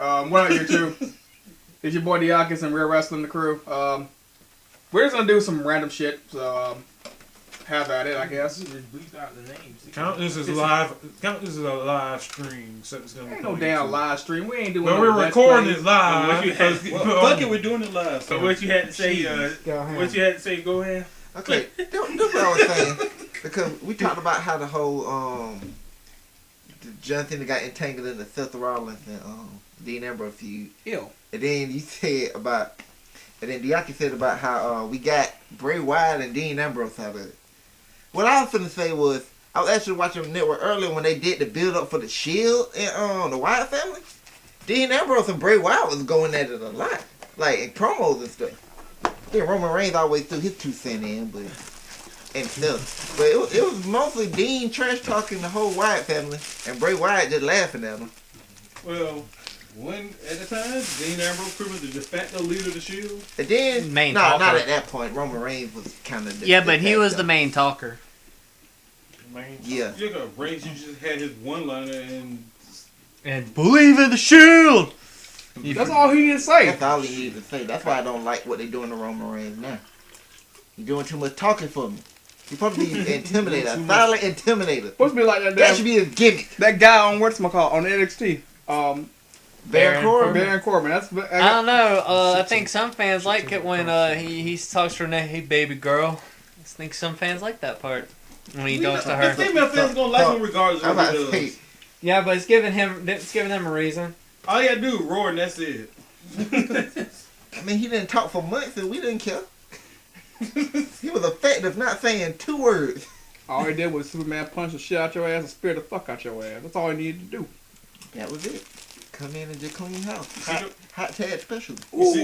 What up, you two? It's your boy Diakis and Real Wrestling the Crew. We're just gonna do some random shit, so have at it, I guess. Count this as live. Count this as a live stream. So it's gonna Ain't no damn live stream. We ain't doing. But no we're Let's recording Plays. it live. Fuck it, we're doing it live. So what you had to say? What you had to say? Go ahead. Okay, that's what I was saying. Because we talked about how the whole the John Cena got entangled in the Seth Rollins and Dean Ambrose feud. Ew. And then you said about, and then Diaki said about how we got Bray Wyatt and Dean Ambrose out of it. What I was finna say was, I was actually watching the network earlier when they did the build up for the Shield and the Wyatt family. Dean Ambrose and Bray Wyatt was going at it a lot, like in promos and stuff. Then Roman Reigns always threw his 2 cents in, but and stuff. But it was mostly Dean trash talking the whole Wyatt family, and Bray Wyatt just laughing at him. Well, at the time, Dean Ambrose pretty much the de facto leader of the Shield. And then, not at that point. Roman Reigns was kind of but he was the main talker. Yeah. You got Reigns, you just had his one-liner and believe in the Shield. That's all he needed to say. That's all he needed to say. That's why I don't like what they're doing to Roman Reigns now. He's doing too much talking for me. He's supposed to be intimidator, a silent intimidator. Supposed to be like that. That should be his gimmick. That guy on whatchamacallit on NXT. Baron Corbin. Baron Corbin. I don't know. I think some fans like it when he talks to her name, hey baby girl. I think some fans like that part when he goes to her. The female fans are gonna like him regardless of what he does. Yeah, but it's giving him a reason. All you gotta do is roar and that's it. I mean, he didn't talk for months and we didn't care. He was effective not saying 2 words. All he did was Superman punch the shit out your ass and spear the fuck out your ass. That's all he needed to do. That was it. Come in and just clean house. Hot tag special. You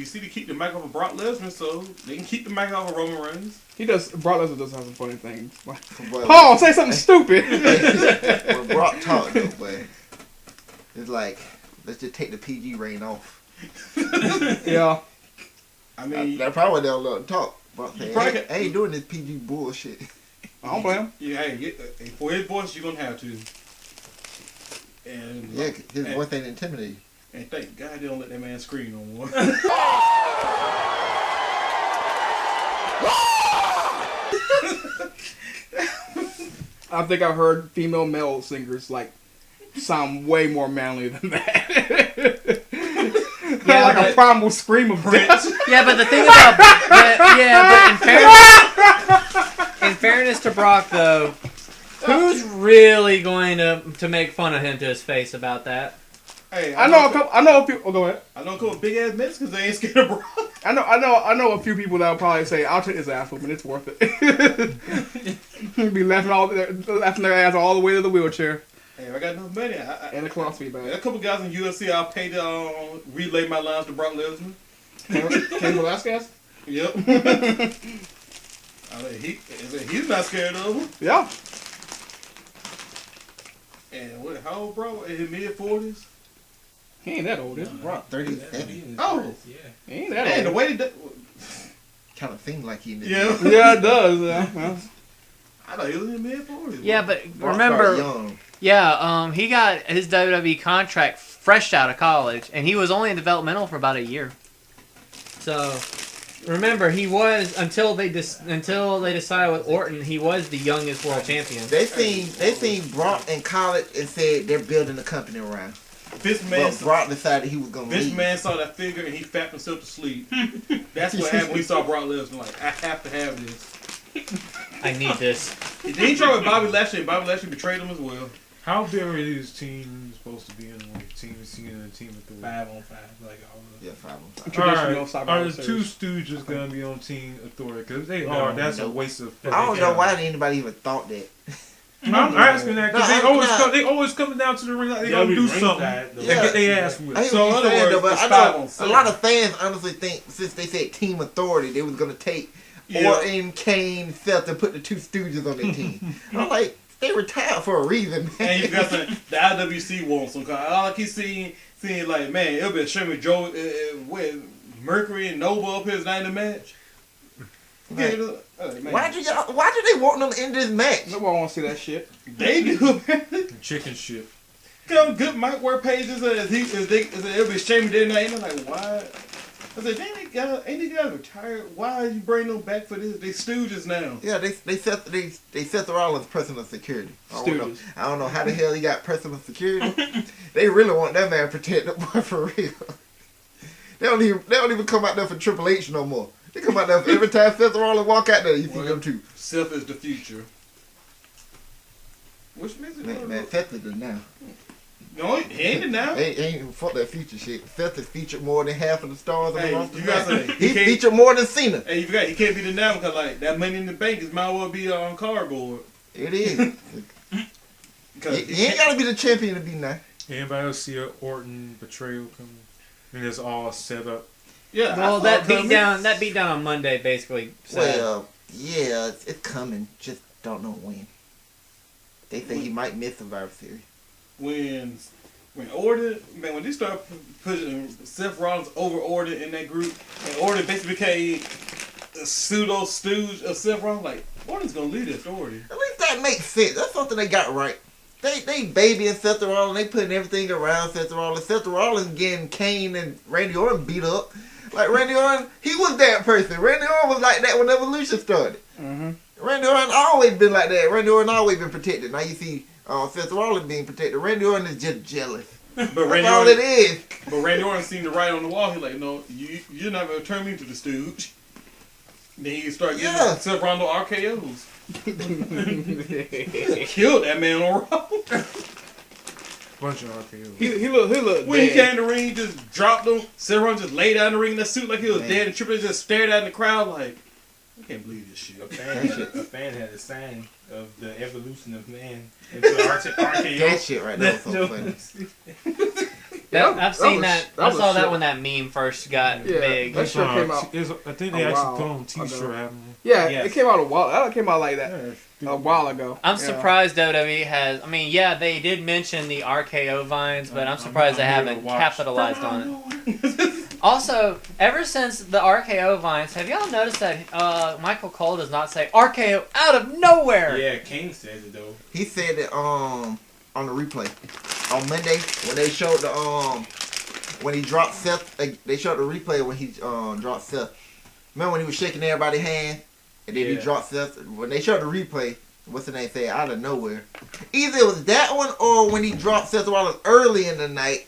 see, they keep the mic off of Brock Lesnar, so they can keep the mic off of Roman Reigns. Brock Lesnar does have some funny things. Paul, say something stupid. When Brock talked though, but it's like, let's just take the PG reign off. Yeah. I mean, that probably they'll let him talk. Brock said, I ain't doing this PG bullshit. I don't blame him. Yeah, hey, for his voice, you're gonna have to. And yeah, his voice ain't intimidating. And thank God they don't let that man scream no more. I think I've heard female male singers sound way more manly than that. Yeah, like a primal scream of death. Yeah, but the thing about in fairness to Brock though, who's really going to make fun of him to his face about that? Hey, I know a few. Oh, go ahead. I know a couple big ass Mexicans they ain't scared of Brock. I know a few people that will probably say, "I'll take this ass whooping. It's worth it." Be laughing their ass all the way to the wheelchair. Hey, I got enough money. And a cloth feed bag. A couple guys in UFC, I'll pay to relay my lines to Brock Lesnar. Cain Velasquez? Yep. He's not scared of him. Yeah. And how old, bro? In his mid-40s? He ain't that old, is he? Brock 37. Oh. Yeah. He ain't that old. And the way that... Kind of seems like he did. Yeah. Yeah, it does. Yeah. I thought he was in his mid-40s. Yeah, but remember... Yeah, he got his WWE contract fresh out of college, and he was only in developmental for about a year. So, remember, he was until they decided with Orton, he was the youngest world champion. They seen Brock in college and said they're building the company around. Brock decided he was gonna leave. This man saw that figure and he fapped himself to sleep. That's what happened when he saw Brock Lesnar. Like, I have to have this. I need this. He tried with Bobby Lashley, and Bobby Lashley betrayed him as well. How big are these teams supposed to be in Team Cena and Team Authority? 5-on-5, like all of them. Yeah, 5-on-5. Traditional are the two Stooges gonna be on Team Authority? Because if they are, that's a waste of. I don't know why anybody even thought that. I'm asking that because they always coming down to the ring like they gonna do something and get their ass whipped. So in other words, but I know a lot of fans honestly think since they said Team Authority, they was gonna take Orton, Kane, Seth, and put the 2 Stooges on their team. I'm like, they retired for a reason, man. And you got the IWC wants some kind. All I keep seeing like, man, it'll be a shame if Joe with Mercury and Nova up here is not in the match. Right. Why do they want them in this match? Nobody want to see that shit. They do. Chicken shit. Come good mic wear pages as it'll be shaming their name. I'm like, why? I said, ain't they guys retired? Why you bring them back for this? They stooges now. Yeah, they set the Rollins personal security. I don't know how the hell he got personal security. They really want that man protected, boy, for real. They don't even come out there for Triple H no more. They come out there for every time Seth Rollins walk out there, you see them too. Seth is the future. Which makes it man, Seth is the now. No, he ain't it now. Ain't even fuck that future shit. Seth is featured more than half of the stars on the roster. You gotta say, he featured more than Cena. Hey, you forgot he can't be the now because like that Money in the Bank is might well be on cardboard. It is. He ain't gotta be the champion to be now. Anybody else see a Orton betrayal coming? And it's all set up. Yeah. Well, that beat down on Monday basically. Well, yeah, it's coming. Just don't know when. They think he might miss Survivor Series. When Orton, man, when they start pushing Seth Rollins over Orton in that group, and Orton basically became a pseudo stooge of Seth Rollins, like Orton's gonna lead this authority. At least that makes sense. That's something they got right. They babying Seth Rollins. They putting everything around Seth Rollins. Seth Rollins getting Kane and Randy Orton beat up. Like Randy Orton, he was that person. Randy Orton was like that when Evolution started. Mm-hmm. Randy Orton always been like that. Randy Orton always been protected. Now you see Seth Rollins being protected. Randy Orton is just jealous. But That's all it is. But Randy Orton seen the writing on the wall. He's like, no, you're not gonna turn me into the stooge. Then he start getting Seth Rollins RKOs. Killed that man on Raw. Bunch of RKOs. He looked when he came in the ring, he just dropped him. Seth Rollins just laid down in the ring in that suit like he was dead, and Triple H just stared out in the crowd like, I can't believe this shit. A fan had a sign of the evolution of man into RKO. That shit right there was so funny. I've seen that. I saw that when that meme first got big. That shit came out. I think they actually put on T-shirt. Yeah, it came out a while. That came out like that a while ago. I'm surprised WWE has. I mean, yeah, they did mention the RKO vines, but I'm surprised they haven't capitalized on it. Also, ever since the RKO vines, have y'all noticed that Michael Cole does not say RKO out of nowhere? Yeah, King said it though. He said it on the replay on Monday when they showed the when he dropped Seth. They showed the replay when he dropped Seth. Remember when he was shaking everybody's hand and then he dropped Seth? When they showed the replay, what's the name say out of nowhere? Either it was that one or when he dropped Seth Rollins early in the night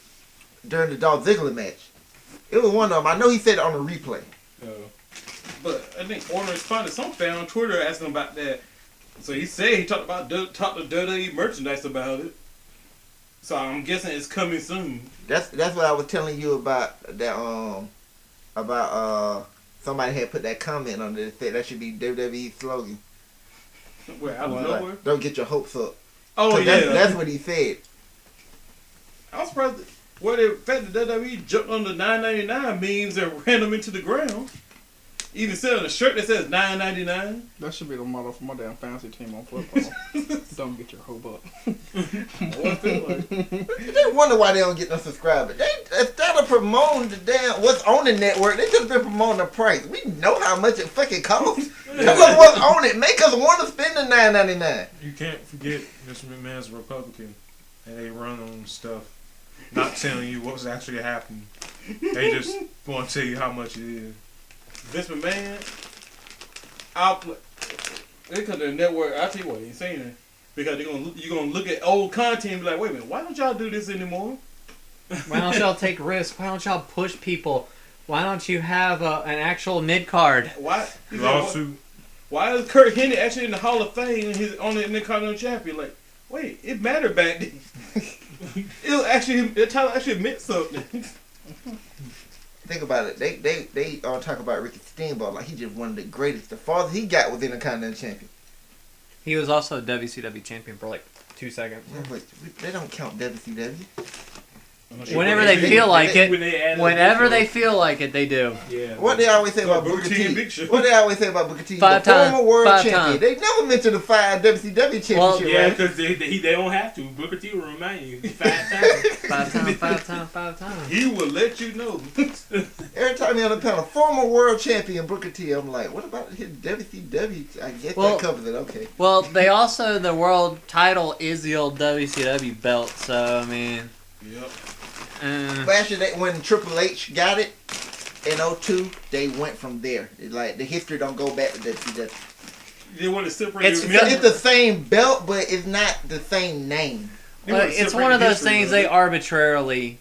during the Dolph Ziggler match. It was one of them. I know he said it on the replay. But I think Orton responded. Some fan on Twitter asked him about that. So he said he talked to WWE merchandise about it. So I'm guessing it's coming soon. That's what I was telling you about that somebody had put that comment on there that said that should be WWE's slogan. Where out of nowhere? Don't get your hopes up. Oh yeah, that's what he said. I was surprised. Well, the fact that WWE jumped on the $9.99 memes and ran them into the ground. Even selling a shirt that says $9.99. That should be the motto for my damn fantasy team on football. Don't get your hope up. They wonder why they don't get no subscribers. Instead of promoting the damn what's on the network, they just been promoting the price. We know how much it fucking costs. Tell us what's on it. Make us want to spend the $9.99. You can't forget Mr. McMahon's a Republican, and they run on stuff. Not telling you what's actually happening. They just want to tell you how much it is. Vince McMahon, because the network, I'll tell you what, ain't saying that. Because you're gonna look at old content and be like, wait a minute, why don't y'all do this anymore? Why don't y'all take risks? Why don't y'all push people? Why don't you have an actual mid card? Why? Lawsuit. Why is Kurt Hennig actually in the Hall of Fame and he's on the Intercontinental Champion? Like, wait, it mattered back then. The title actually meant something. Think about it. They all talk about Ricky Steamboat like he just one of the greatest. The farthest he got was Intercontinental Champion. He was also WCW champion for like 2 seconds. Yeah, but they don't count WCW. Whenever they feel like it. When they add Whenever they feel like it, they do. Yeah. What they always say about Booker Booker T and T? Big Show. What they always say about Booker T? Five the times. former world Five champion. times. They never mention the 5 WCW championship, Yeah, right? because they don't have to. Booker T will remind you 5 times. Five times. He will let you know. Every time he on the panel, former world champion Booker T, I'm like, what about his WCW? I guess Well- that covers it. Okay. Well, they also, the world title is the old WCW belt, so, I mean... Yep. But actually, when Triple H got it in 02, they went from there. It's like the history don't go back to WCW. They want to separate. It's- It's the same belt, but it's not the same name. But it's one of those things they arbitrarily,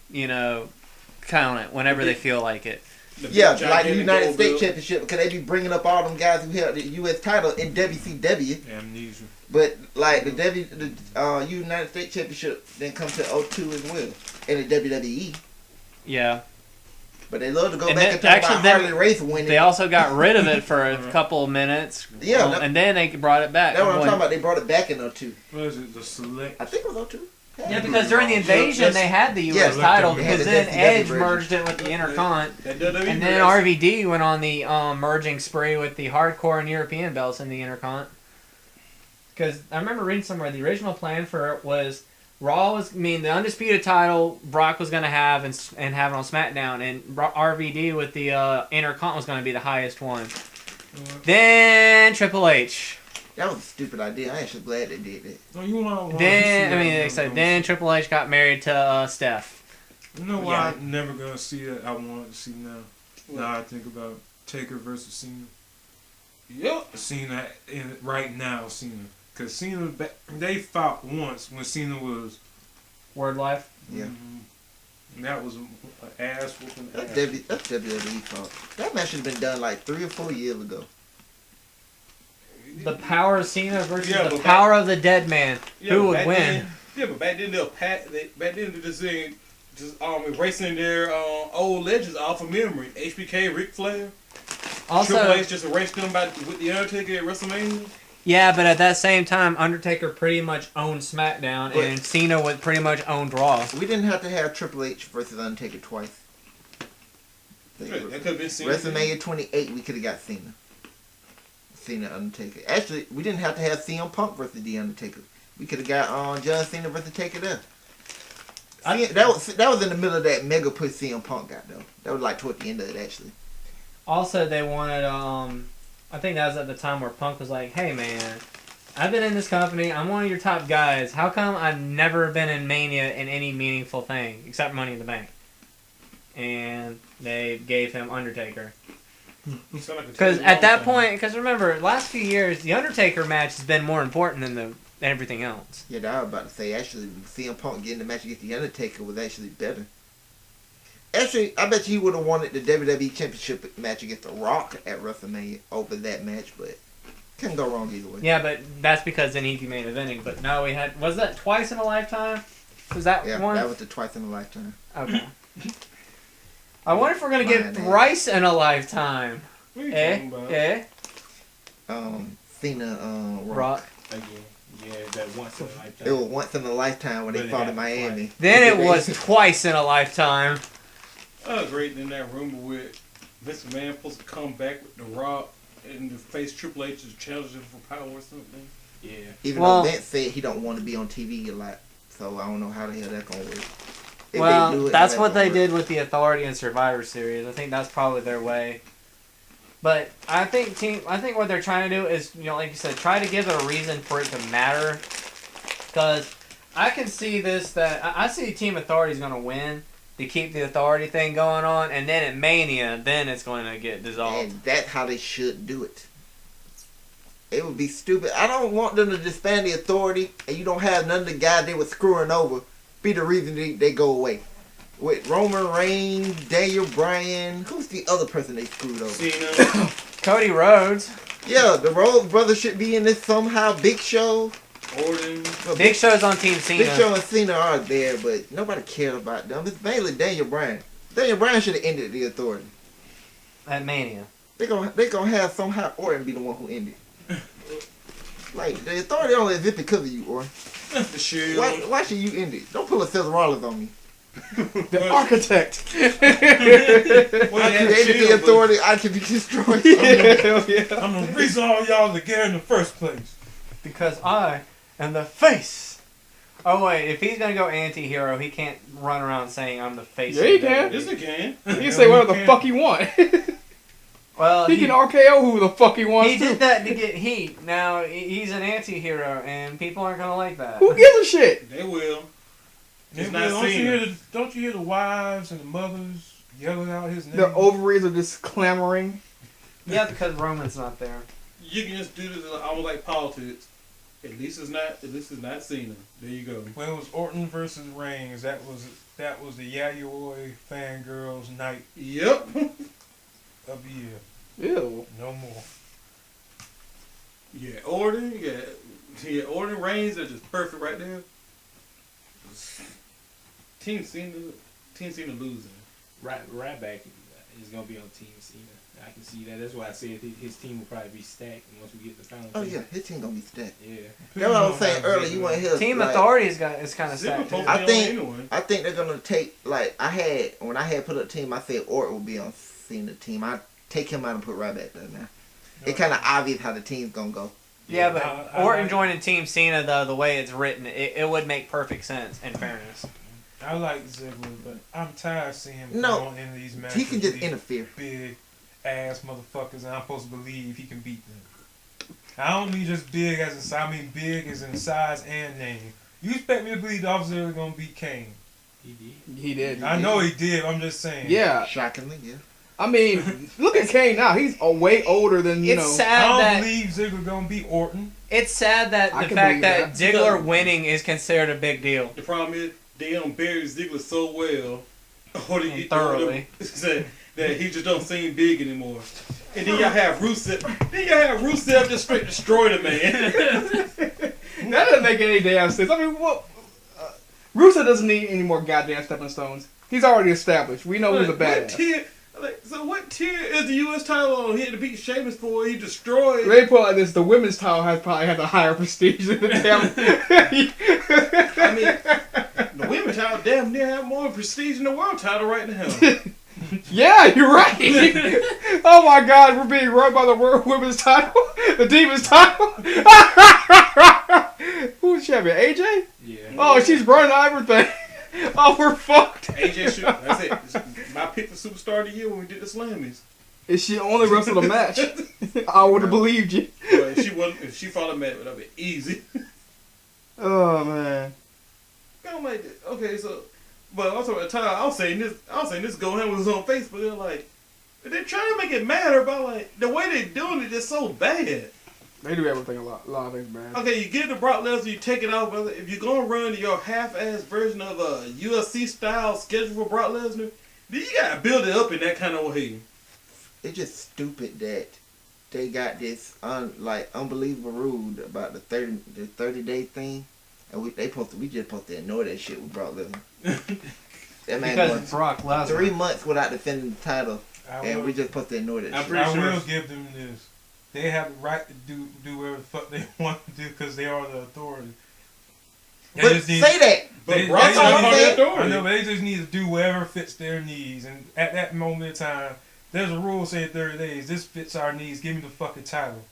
count it whenever they feel like it. Yeah, like the United States Championship, because they be bringing up all them guys who held the U.S. title in WCW. Amnesia. But like the United States Championship then come to 02 as well in the WWE. Yeah. But they love to go And back then- and talk actually, about then Harley Race winning. They also got rid of it for a couple of minutes. Yeah, And then they brought it back. That's what I'm talking about. They brought it back in 02. What is it? The select. I think it was 02. Yeah, because during the invasion, they had the U.S. Yeah, title, they because had the then WCW Edge version. merged it with the Intercont. WWE And then RVD went on the merging spree with the hardcore and European belts in the Intercont. Because I remember reading somewhere the original plan for it was the undisputed title Brock was going to have and have it on SmackDown, and RVD with the Intercont was going to be the highest one. Then Triple H. That was a stupid idea. I'm actually glad they did it. No, you want Then Triple H got married to Steph. You know why I'm never gonna see that? I want to see now. Now I think about Taker versus Cena. Yep. Cena right now, Cena, because Cena they fought once when Cena was. Word life. Yeah. And that was an ass whooping. That's WWE fault. That match should have been done like 3 or 4 years ago. The power of Cena versus Yeah, the but power of the dead man. Yeah, Who but would back win? Then, yeah, but back then they just saying just erasing their old legends off of memory. HBK, Ric Flair, Triple Also, H just erased them with the Undertaker at WrestleMania. yeah, but at that same time, Undertaker pretty much owned SmackDown, But- and Cena would pretty much owned Raw. We didn't have to have Triple H versus Undertaker twice. That could have been seen. WrestleMania 28, we could have got Cena. Cena, Undertaker. Actually, we didn't have to have CM Punk versus The Undertaker. We could have got John Cena versus Taker there. That was in the middle of that mega push CM Punk got, though. That was like toward the end of it, actually. Also, they wanted, I think that was at the time where Punk was like, hey man, I've been in this company, I'm one of your top guys, how come I've never been in Mania in any meaningful thing, except Money in the Bank? And they gave him Undertaker. Because at that point, because remember, last few years, the Undertaker match has been more important than everything else. Yeah, I was about to say, actually, CM Punk getting the match against The Undertaker was actually better. Actually, I bet you he would have wanted the WWE Championship match against The Rock at WrestleMania over that match, but couldn't go wrong either way. Yeah, but that's because then he'd be main eventing. But no, was that twice in a lifetime? Was that Yeah, one? that was the twice in a lifetime. Okay. I wonder if we're going to get thrice in a lifetime. What are you talking about? Cena, Rock. Again. Yeah, that once in a lifetime. It was once in a lifetime when they But it fought in happened Miami. Then it was twice in a lifetime. I was great in that rumor where Vince McMahon supposed to come back with The Rock and to face Triple H as challenger for power or something. Yeah. Even Well- though Vince said he don't want to be on TV a lot, so I don't know how the hell that's gonna work. If they do Well, it, that's what they gonna did with the Authority and Survivor Series. I think that's probably their way. But I think what they're trying to do is, like you said, try to give it a reason for it to matter. Because I can see I see Team Authority is going to win to keep the Authority thing going on, and then at Mania, then it's going to get dissolved. And that's how they should do it. It would be stupid. I don't want them to disband the Authority, and you don't have none of the guys they were screwing over be the reason they go away. With Roman Reigns, Daniel Bryan, who's the other person they screwed over? Cena, Cody Rhodes. Yeah, the Rhodes brothers should be in this somehow. Big Show. Orton. Well, Big Show's on Team Cena. Big Show and Cena are there, but nobody cared about them. It's mainly Daniel Bryan. Daniel Bryan should have ended the Authority. At Mania. They gonna have somehow Orton be the one who ended. Like the Authority only exists because of you, Orton. The Shield. Why should you end it? Don't pull a Seth Rollins on me. The architect. Well, I he had created shield, the but- authority. I can be destroyed. Yeah, hell yeah. I'm the reason all y'all together in the first place. Because I am the face. Oh wait, if he's gonna go anti-hero, he can't run around saying I'm the face. Yeah, of he the can. WWE. Yes, he can. He can say whatever the fuck he want. Well, He can RKO who the fuck he wants he to. did that to get heat. Now he's an anti-hero, and people aren't gonna like that. Who gives a shit? They will. It's Yeah, not don't you seen. hear don't you hear the wives and the mothers yelling out his name? Their ovaries are just clamoring. Yeah, because Roman's not there. You can just do this almost like politics. At least it's not Cena. There you go. When it was Orton versus Reigns, that was the Yayoi fangirls night Yep. of the year. Ew. No more. Yeah, Orton. Yeah, Orton Reigns are just perfect right there. Team Cena losing. Ryback is gonna be on Team Cena. I can see that. That's why I said his team will probably be stacked once we get the final. Oh yeah, his team gonna be stacked. Yeah. That's what I was saying earlier. You want to hear? Team like, Authority is kind of stacked. too. supposed I to be think- on anyone. I think they're gonna take when I had put up team, I said Orton would be on Cena team. I take him out and put Ryback there now. It's kind of obvious how the team's gonna go. Yeah, but I Orton like- joining Team Cena, though, the way it's written, it would make perfect sense, in fairness. I like Ziggler, but I'm tired of seeing him No, going into these matches. He can just with these interfere. big ass motherfuckers, and I'm supposed to believe he can beat them. I don't mean just big as in size. I mean big as in size and name. You expect me to believe Dolph Ziggler gonna beat Kane? He did. He did. I know he did. I'm just saying. Yeah. Shockingly, yeah. I mean, look at Kane now. He's way older than, you It's know. I sad don't that believe Ziggler gonna beat Orton. it's sad that I the can fact believe that that. Ziggler winning is considered a big deal. The problem is they don't bury Ziggler so well, or they And thoroughly. that he just don't seem big anymore. And then y'all have Rusev. Just straight destroy the man. That doesn't make any damn sense. I mean, what? Rusev doesn't need any more goddamn stepping stones. He's already established. We know he's a What badass. tier? So what tier is the U.S. title on? He had to beat Sheamus for. He destroyed. They put it like this: the women's title has probably had the higher prestige than the damn. I mean, the women's title damn near have more prestige than the world title right now. Yeah, you're right. Oh my God, we're being run by the world women's title, the Divas title. Who's champion? AJ? Yeah. Oh, she's running everything. Oh, we're fucked. AJ should. That's it. My pick for superstar of the year when we did the Slammies. If she only wrestled a match, I would have believed you. But if she followed me, it would have been easy. Oh man. I'm like, okay, so, but also at the time, I was saying this Gohan was on Facebook. They're like, they're trying to make it matter, but like the way they're doing it is so bad. They do everything a lot of things bad. Okay, you get the Brock Lesnar, you take it out, but if you're gonna run your half-ass version of a UFC style schedule for Brock Lesnar, then you gotta build it up in that kind of way. It's just stupid that they got this unbelievable rule about the 30-day thing, and we just supposed to ignore that shit with Brock Lesnar. That man Because going it's Brock Lesnar. 3 months without defending the title, and we just supposed to ignore that I'm shit. pretty I sure. will give them this. They have the right to do whatever the fuck they want to do because they are the authority. They But just need- say that. But They- Brock's they- not part of the they- authority. I know, but they just need to do whatever fits their needs. And at that moment in time, there's a rule saying 30 days. This fits our needs. Give me the fucking title.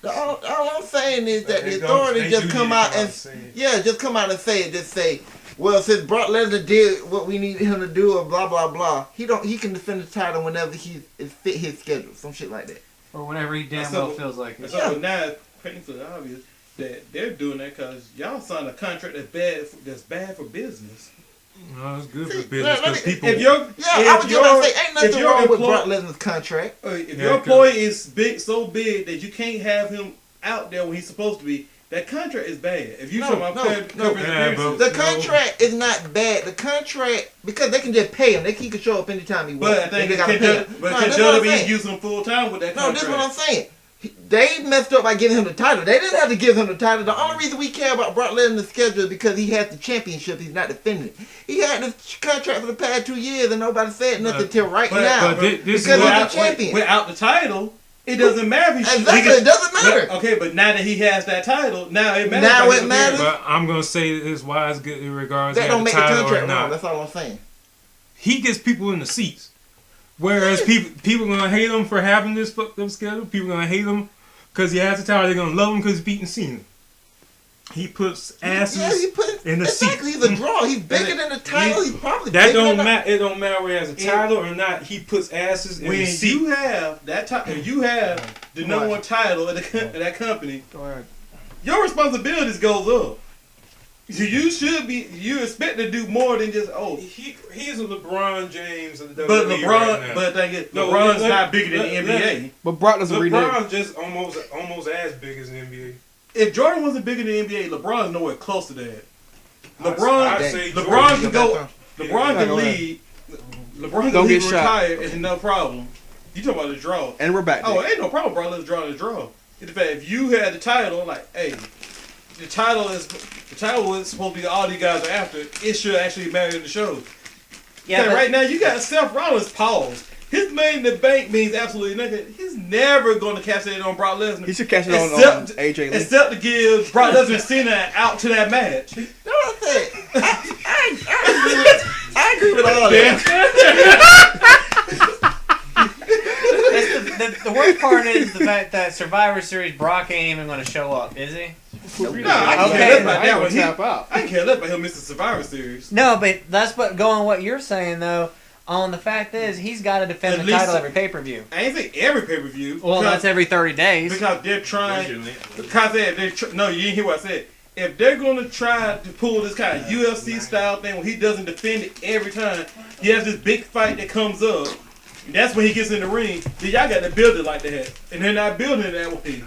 All I'm saying is that They the don't- authority they just do come need to out come and say it. just come out and say it. Just say, well, since Brock Lesnar did what we needed him to do, or blah blah blah, he can defend the title whenever it fit his schedule, some shit like that. Or whenever he damn So- well feels like And it. so now it's painfully obvious that they're doing that because y'all signed a contract that's bad for business. No, it's good See, for business let me- because people. If your Yeah, I was just about to say, ain't if nothing your wrong with employ- Brock Lesnar's contract. if Yeah, your employee is so big that you can't have him out there when he's supposed to be, that contract is bad. If you No, talk about no, coverage no. Yeah, appearances, The contract is not bad. The contract, because they can just pay him. He can show up anytime he wants. but I think they gotta pay him. but No, can that's what I'm WWE saying. use him full time with that No, contract? this is what I'm saying. They messed up by giving him the title. They didn't have to give him the title. The only reason we care about Brock Lesnar's schedule is because he has the championship. He's not defending it. He had the contract for the past 2 years and nobody said nothing till right now. but this because is he's what the champion. Without the title, It doesn't matter if Exactly, it doesn't matter. But, okay, but now that he has that title, now it matters. Now it matters. But I'm gonna say this: why it's good in regards That to don't the make the title or contract wrong. not. That's all I'm saying. He gets people in the seats. Whereas people gonna hate him for having this fucked up schedule. People gonna hate him because he has the title. They're gonna love him because he's beating Cena. He puts asses in the seat. Exactly, he's a draw. He's bigger than the title. He's probably That bigger don't than matter. It don't matter whether he has a title or not. He puts asses in When the seat. you have that title, you have the number one title of that company. Go ahead. Your responsibilities goes up. So you expect to do more than just He's a LeBron James of the But WWE LeBron, right now. but thing is, No, LeBron's let- not bigger than the let- NBA. But Brock doesn't renege. LeBron's just almost as big as the NBA. If Jordan wasn't bigger than the NBA, LeBron's nowhere close to that. I'd say LeBron can go. Jordan. LeBron can lead. LeBron can Don't lead get and shot. retire. It's no problem. You talking about the draw? And we're back. Oh, ain't no problem, bro. Let's draw the draw. In fact, if you had the title, like, hey, the title is supposed to be all these guys are after. It should actually matter in the show. Yeah, but Right now you got Seth Rollins pause. His Money in the Bank means absolutely nothing. He's never going to cash it on Brock Lesnar. He should catch it on Except- AJ Lee. Except to give Brock Lesnar and Cena out to that match. No, I said, I agree with all that. the worst part is the fact that Survivor Series Brock ain't even going to show up, is he? No, I Okay. can't let I ain't that gonna tap out. I can't let him miss the Survivor Series. No, but that's what what you're saying though. On the fact is, he's got to defend At the least- title every pay per view. I ain't think every pay per view. Well, that's every 30 days. because they're trying. Because no, you didn't hear what I said. If they're gonna try to pull this kind of UFC style thing where he doesn't defend it every time, he has this big fight that comes up. And that's when he gets in the ring. Then y'all got to build it like that, and they're not building it that way.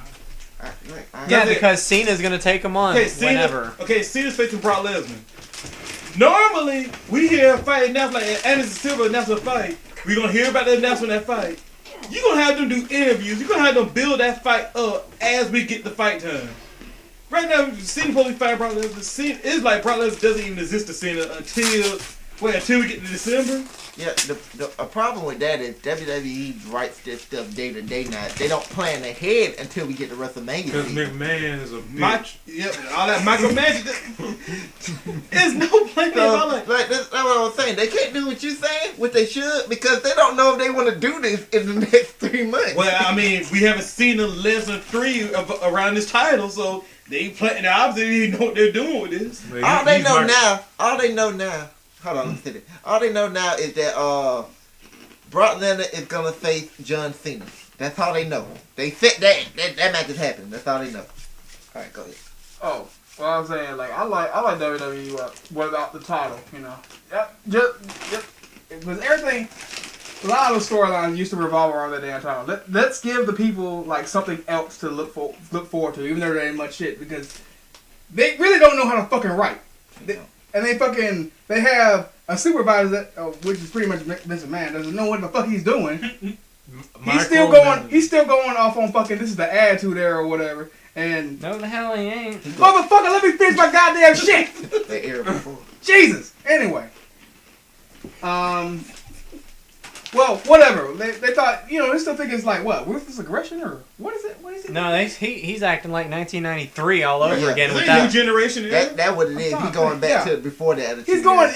Yeah, because Cena's going to take him on whenever. Cena's facing Brock Lesnar. Normally, we hear a fight announced like Anderson Silva announced a fight. We're gonna hear about the announcement of that fight. You're gonna have them do interviews. You're gonna have them build that fight up as we get the fight time. Right now, Cena supposed to be fighting Brock Lesnar. It's like Brock Lesnar doesn't even exist to Cena until we get to December. Yeah, a problem with that is WWE writes this stuff day to day now. They don't plan ahead until we get to WrestleMania. Because season. McMahon is a bitch. All that micromanagement. There's no plan. So, like that's what I was saying. They can't do what you're saying, what they should, because they don't know if they want to do this in the next 3 months. Well, I mean, we haven't seen a Lesnar 3 around this title, so they obviously know what they're doing with this. Like, all they he's know like- now, hold on, let's hit it. All they know now is that Brock Lesnar is gonna face John Cena. That's all they know. They said that match is happening. That's all they know. All right, go ahead. Oh, well, I was saying, like, I like WWE without the title, you know. Just because everything, a lot of the storylines used to revolve around that damn title. Let's give the people like something else to look forward to, even though there ain't much shit, because they really don't know how to fucking write. They have a supervisor that, which is pretty much Vince McMahon, doesn't know what the fuck he's doing. He's still going off on fucking this is the Attitude Era or whatever. And No, the hell he ain't. motherfucker, let me finish my goddamn shit. They aired before. Jesus. Anyway. Well, whatever. They thought, you know, they still think it's like, what, ruthless aggression or what is it? What is it? No, he's acting like 1993 all over Yeah. again Is with there a new that. generation? That what it is. He's going back to before the Attitude.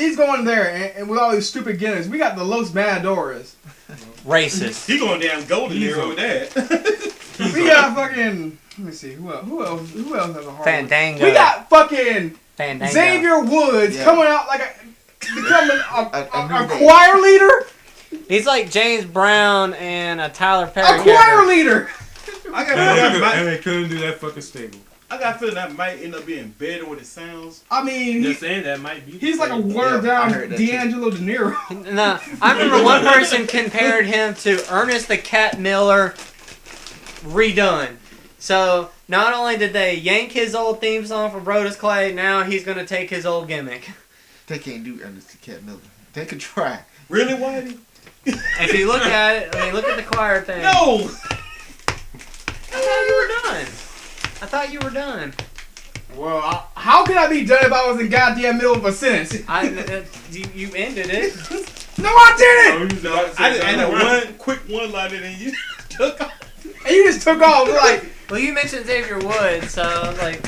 He's going there and with all these stupid gimmicks. We got the Los Matadores. Racist. He going damn golden era with that. We got fucking. Let me see. Who else has a hard Fandango. We got fucking Fandango. Xavier Woods coming out like becoming A a new choir leader. He's like James Brown and a Tyler Perry. A choir leader. I got a feeling And they couldn't do that fucking stable. that might end up being better than what it sounds. I mean, Just saying that might be. he's like a watered Yeah, I down heard that too. D'Angelo De Niro. No, I remember one person compared him to Ernest the Cat Miller redone. So not only did they yank his old theme song from Brodus Clay, now he's gonna take his old gimmick. They can't do Ernest the Cat Miller. They could try. Really, Whitey? If you look at it, I mean, look at the choir thing. No. I thought you were done. Well, how could I be done if I was in goddamn middle of a sentence? You ended it. No, I didn't. I know one quick one liner and you took off. and you just took off. Like, Well, you mentioned Xavier Woods, so like,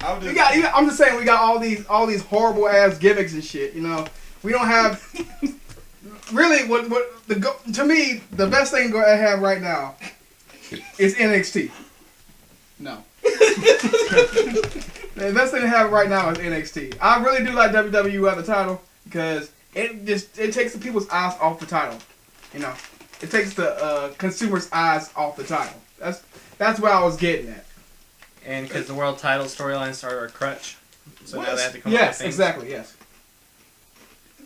I'm we just, got. I'm just saying, we got all these horrible ass gimmicks and shit. You know, we don't have. Really, to me, the best thing I have right now is NXT. No. The best thing to have right now is NXT. I really do like WWE without the title because it takes the people's eyes off the title. You know, it takes the consumers' eyes off the title. That's what I was getting at. and because the world title storylines are a crutch, so now they have to come up with Yes, things. exactly. Yes.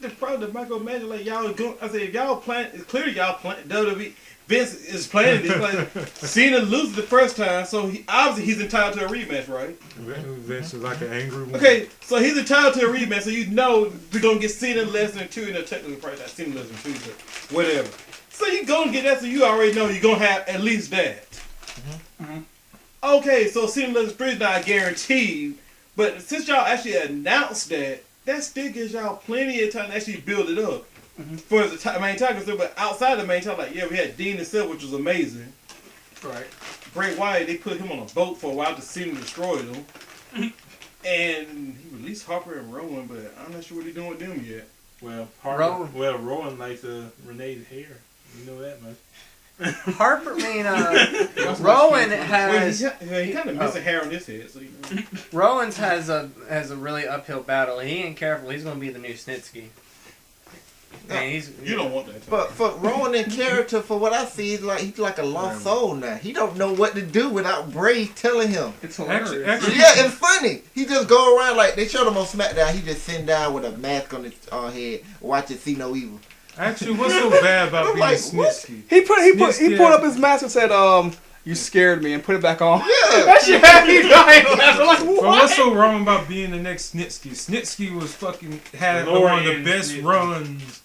the problem that Michael imagine like y'all going. I said if y'all plan, it's clear y'all plan. WWE Vince is planning this. Like, Cena loses the first time, so obviously he's entitled to a rematch, right? Vince is like an angry woman. Okay, so he's entitled to a rematch, so you know we're gonna get Cena less than 2, and technically probably not Cena less than 2, but whatever. So you gonna get that, so you already know you're gonna have at least that. Okay, so Cena less than 3 is not guaranteed, but since y'all actually announced that still gives y'all plenty of time to actually build it up. For the main title, but outside the main title, like we had Dean and Seth, which was amazing. Right. Bray Wyatt, they put him on a boat for a while to Cena destroyed him. And he released Harper and Rowan, but I'm not sure what he's doing with them yet. Well, Rowan likes Renee's hair. You know that much. Harper, Rowan has Well, he kind of missing hair on his head, so you know. Rowan's has a really uphill battle. He ain't careful. He's gonna be the new Snitsky. And You don't want that. But for Rowan in character, for what I see, he's like a lost soul now. He don't know what to do without Bray telling him. It's hilarious. Actually, Yeah, it's funny. He just go around like they showed him on SmackDown. He just sitting down with a mask on his head, watching See No Evil. actually, what's so bad about I'm being like, Snitsky? He pulled up his mask and said, "You scared me," and put it back on. Yeah. That shit had me dying laughing. Like, But what? what's so wrong about being the next Snitsky? Snitsky was had one of the Lorian best Snitsky. runs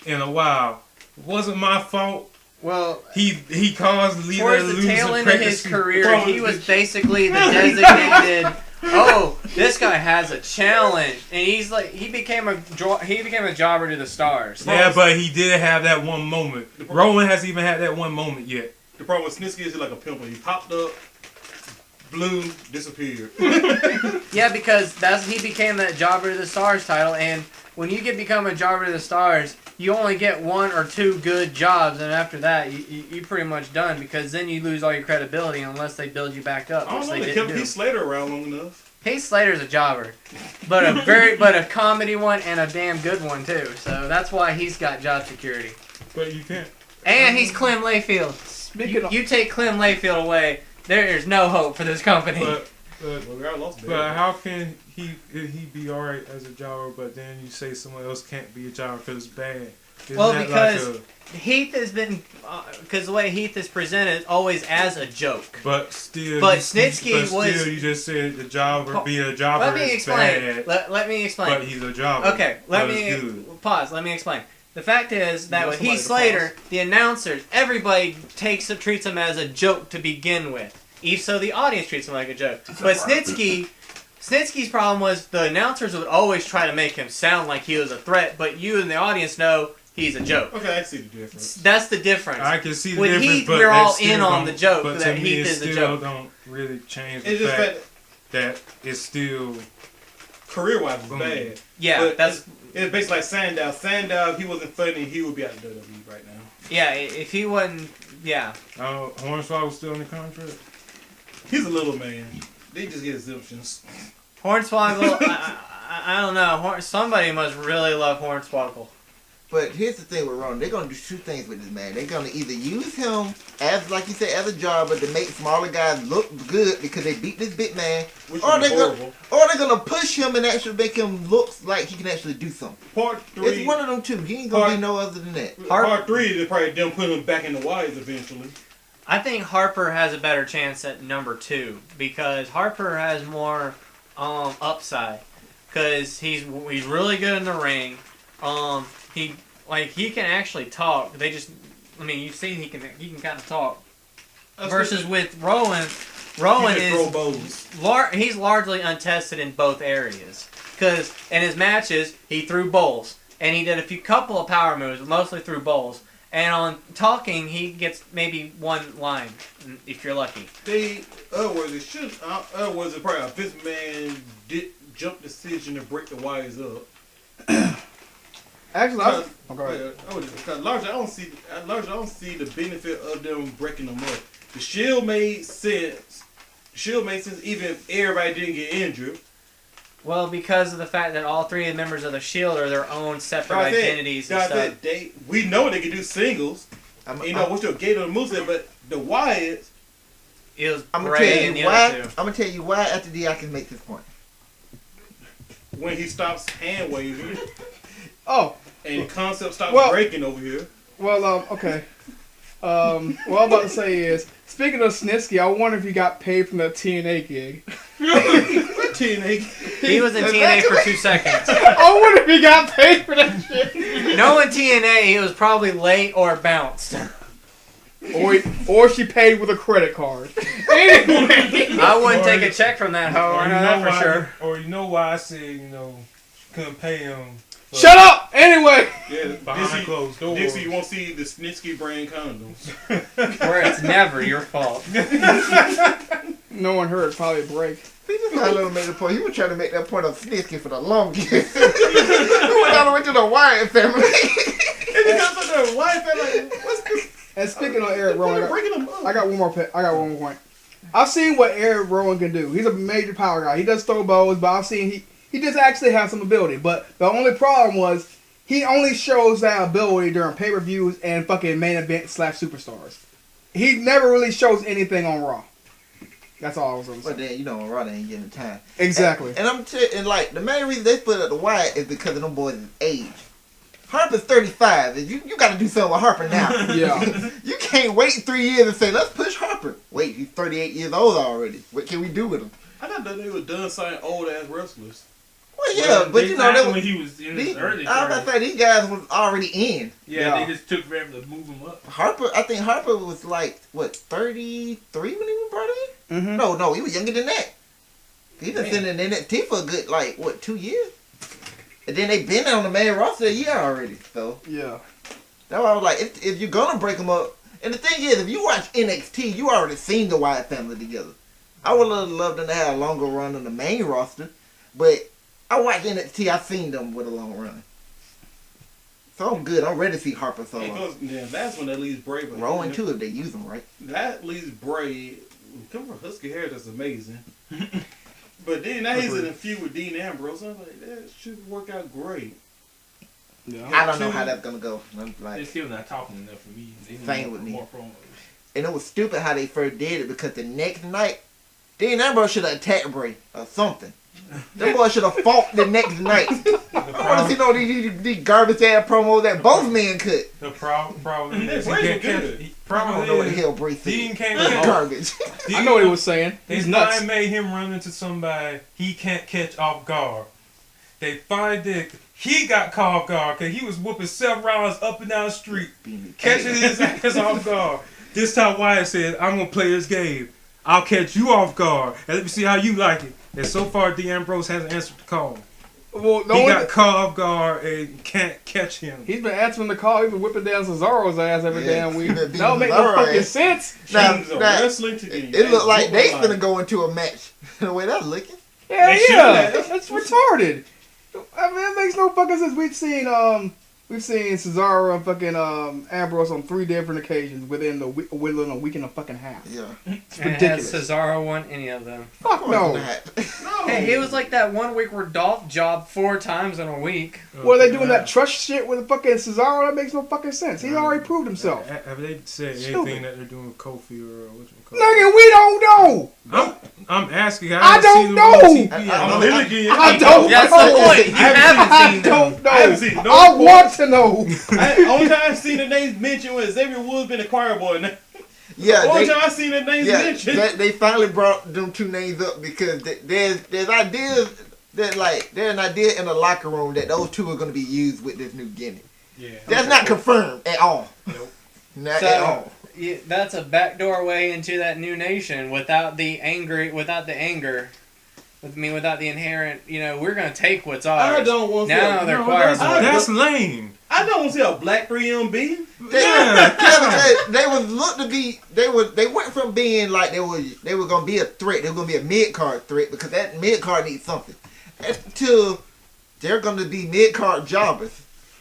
in a while. Wasn't my fault. well, He caused Lita to towards the lose tail a end of his pregnancy. career, he was basically the designated. Oh, this guy has a challenge, and he became a jobber to the stars. Yeah, but he did have that one moment. Rowan hasn't even had that one moment yet. The problem with Snitsky is he's like a pimple. He popped up, blew, disappeared. Yeah, because he became that jobber to the stars title, and when you become a jobber to the stars, you only get 1 or 2 good jobs, and after that, you pretty much done, because then you lose all your credibility unless they build you back up, I which don't know. they They didn't kept do. Heath Slater around long enough. Heath Slater's a jobber, but a comedy one and a damn good one too. So that's why he's got job security. But you can't. And he's Clem Layfield. You take Clem Layfield away, there is no hope for this company. But Well, we already lost But how can he be alright as a jobber, but then you say someone else can't be a jobber because it's bad? Isn't Well, that because Heath has been, because the way Heath is presented, always as a joke. but still, But Snitsky was- you just said the jobber being a jobber Let me is explain. bad, Let me explain. but he's a jobber. Okay, let but me it's good. pause. Let me explain. The fact is that You with want Heath somebody to Slater, the announcers, everybody treats him as a joke to begin with. Even so, the audience treats him like a joke. But Snitsky's problem was the announcers would always try to make him sound like he was a threat, but you and the audience know he's a joke. Okay, I see the difference. That's the difference. I can see the With difference, Heath, but we're that all still in on don't- the joke But that to me, Heath it is a still joke. don't really change the It's just fact that that it's still. career-wise, it's Boom. bad. Yeah, But that's it's basically like Sandow. Sandow, if he wasn't funny, he would be out of WWE right now. yeah. If he wasn't, yeah. Hornswoggle still in the contract. He's a little man. They just get exemptions. Hornswoggle, I don't know. Somebody must really love Hornswoggle. But here's the thing with Rowan. They're going to do 2 things with this man. They're going to either use him as, like you said, as a jobber to make smaller guys look good because they beat this big man. Which Or would be they're horrible. going to push him and actually make him look like he can actually do something. Part It's 3. one of them 2. He ain't going to be no other than that. Part 3 is probably them putting him back in the wires eventually. I think Harper has a better chance at number 2 because Harper has more upside because he's really good in the ring. He can actually talk. You've seen he can kind of talk. Versus with Rowan He can throw is bows. he's largely untested in both areas because in his matches he threw bowls and he did couple of power moves, mostly through bowls. And on talking, he gets maybe one line, if you're lucky. Otherwise, it's probably a Vince McMahon jump decision to break the wires up. Actually, largely I don't see the benefit of them breaking them up. The Shield made sense. Even if everybody didn't get injured. Well, because of the fact that all three of the members of the Shield are their own separate identities and stuff. We know they can do singles. We're still Gator and Moose, but the Wyatts. It was I'm gonna tell you why after I can make this point. When he stops hand waving. Oh. And the concept stops breaking over here. Well, okay. What I'm about to say is, speaking of Snitsky, I wonder if he got paid from the TNA gig. TNA. He was in TNA for 2 seconds. I wonder if he got paid for that shit. Knowing TNA, he was probably late or bounced. Or she paid with a credit card. Anyway. I wouldn't take a check from that hoe. I know that for sure. Or you know why I said, couldn't pay him. Shut up! Anyway! Yeah, behind closed doors. Dixie, you won't see the Snitsky brand condoms. Where it's never your fault. No one heard. Probably a break. He just made a point. He was trying to make that point of Snitsky for the longest. He went all the way to the Wyatt family. The Wyatt family. What's this? And speaking of Eric Rowan, I got one more point. I've seen what Eric Rowan can do. He's a major power guy. He does throw bows, but I've seen he does actually have some ability. But the only problem was he only shows that ability during pay-per-views and fucking main event / superstars. He never really shows anything on Raw. That's all I was going to say. But then, on Raw they ain't getting time. Exactly. And the main reason they split up the Wyatt is because of them boys' age. Harper's 35. You got to do something with Harper now. Yeah. You can't wait 3 years and say, let's push Harper. Wait, he's 38 years old already. What can we do with him? I thought that they were done signing old-ass wrestlers. Well, yeah, but when he was in his early I was about to say, these guys was already in. Yeah, they just took forever to move him up. I think Harper was 33 when he was brought in? Mm-hmm. No, he was younger than that. He been sitting in NXT for a good, 2 years? And then they been on the main roster a year already, so. Yeah. That's why I was like, if you're gonna break them up, and the thing is, if you watch NXT, you already seen the Wyatt family together. I would have loved them to have a longer run on the main roster, but I watched NXT, I seen them with a long run. So I'm good. I'm ready to see Harper solo. Yeah, that's when that leaves Bray. Rowan too, if they use them right. That leaves Bray. Coming from Husky hair, that's amazing. But then now he's in a feud with Dean Ambrose. I'm like, that should work out great. Yeah. I don't know how that's gonna go. They're still not talking enough for me. Same with me. More promos. And it was stupid how they first did it because the next night, Dean Ambrose should have attacked Bray or something. That boy should have fought the next night. I want to see these garbage ass promos that both men could. The problem is Bray's good. I don't know what the hell Bray said. Dean can't That's garbage. I know what he was saying. He's nuts. They made him run into somebody he can't catch off guard. They finally did. He got caught off guard because he was whooping Seth Rollins up and down the street, catching his ass off guard. This time Wyatt said, I'm going to play this game. I'll catch you off guard, and let me see how you like it. And so far, Dean Ambrose hasn't answered the call. Well, he got caught off guard and can't catch him. He's been answering the call. He's been whipping down Cesaro's ass every damn week. That don't make no fucking sense. It looked like they finna go into a match. The way that's looking. Yeah. That's retarded. I mean, it makes no fucking sense. We've seen Cesaro and fucking Ambrose on 3 different occasions within a week and a fucking half. Yeah, it's ridiculous. Has Cesaro won any of them? Fuck no. Hey, it was like that one week where Dolph jobbed 4 times in a week. Well, they doing that trust shit with the fucking Cesaro. That makes no fucking sense. He already proved himself. Have they said anything that they're doing with Kofi or what you call Nigga, we don't know. I'm asking. I don't know. I don't know. That's the point. You haven't seen them. I haven't seen no. I want to know. Only time I've seen the names mentioned was Xavier Woods been a choir boy. Yeah, only time I've seen the names mentioned. They finally brought them 2 names up because there's ideas that there's an idea in the locker room that those 2 are going to be used with this new gimmick. Yeah, that's not confirmed at all. Nope. Not at all. Yeah, that's a backdoor way into that new nation without the anger. Without the inherent, we're going to take what's ours. I don't want now they're choir boys. That's lame. I don't want to see a black 3MB. They would look to be. They went from being like they were gonna be a threat. They were gonna be a mid card threat because that mid card needs something. To they're gonna be mid card jobbers.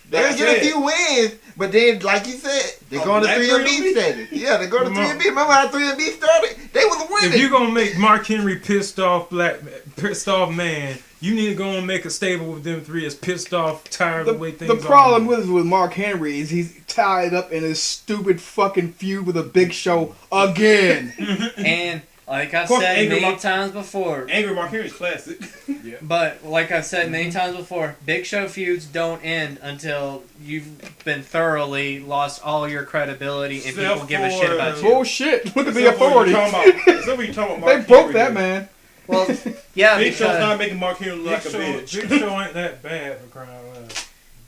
They'll get a few wins, but then, like you said, they're going to 3MB status. Yeah, they're going to 3MB. Remember how 3MB started? They was winning. If you're gonna make Mark Henry pissed off man, you need to go and make a stable with them three as pissed off, tired of the way things are. The problem with Mark Henry is he's tied up in his stupid fucking feud with a Big Show again. And like I've said many times before, Angry Mark Henry's classic. Yeah. But like I've said many times before, Big Show feuds don't end until you've been thoroughly lost all your credibility and people give a shit about you. Bullshit. Look at the authority. They broke that man. Well, yeah, Big Show's not making Mark Henry look like a bitch. Big Show ain't that bad for crying out loud.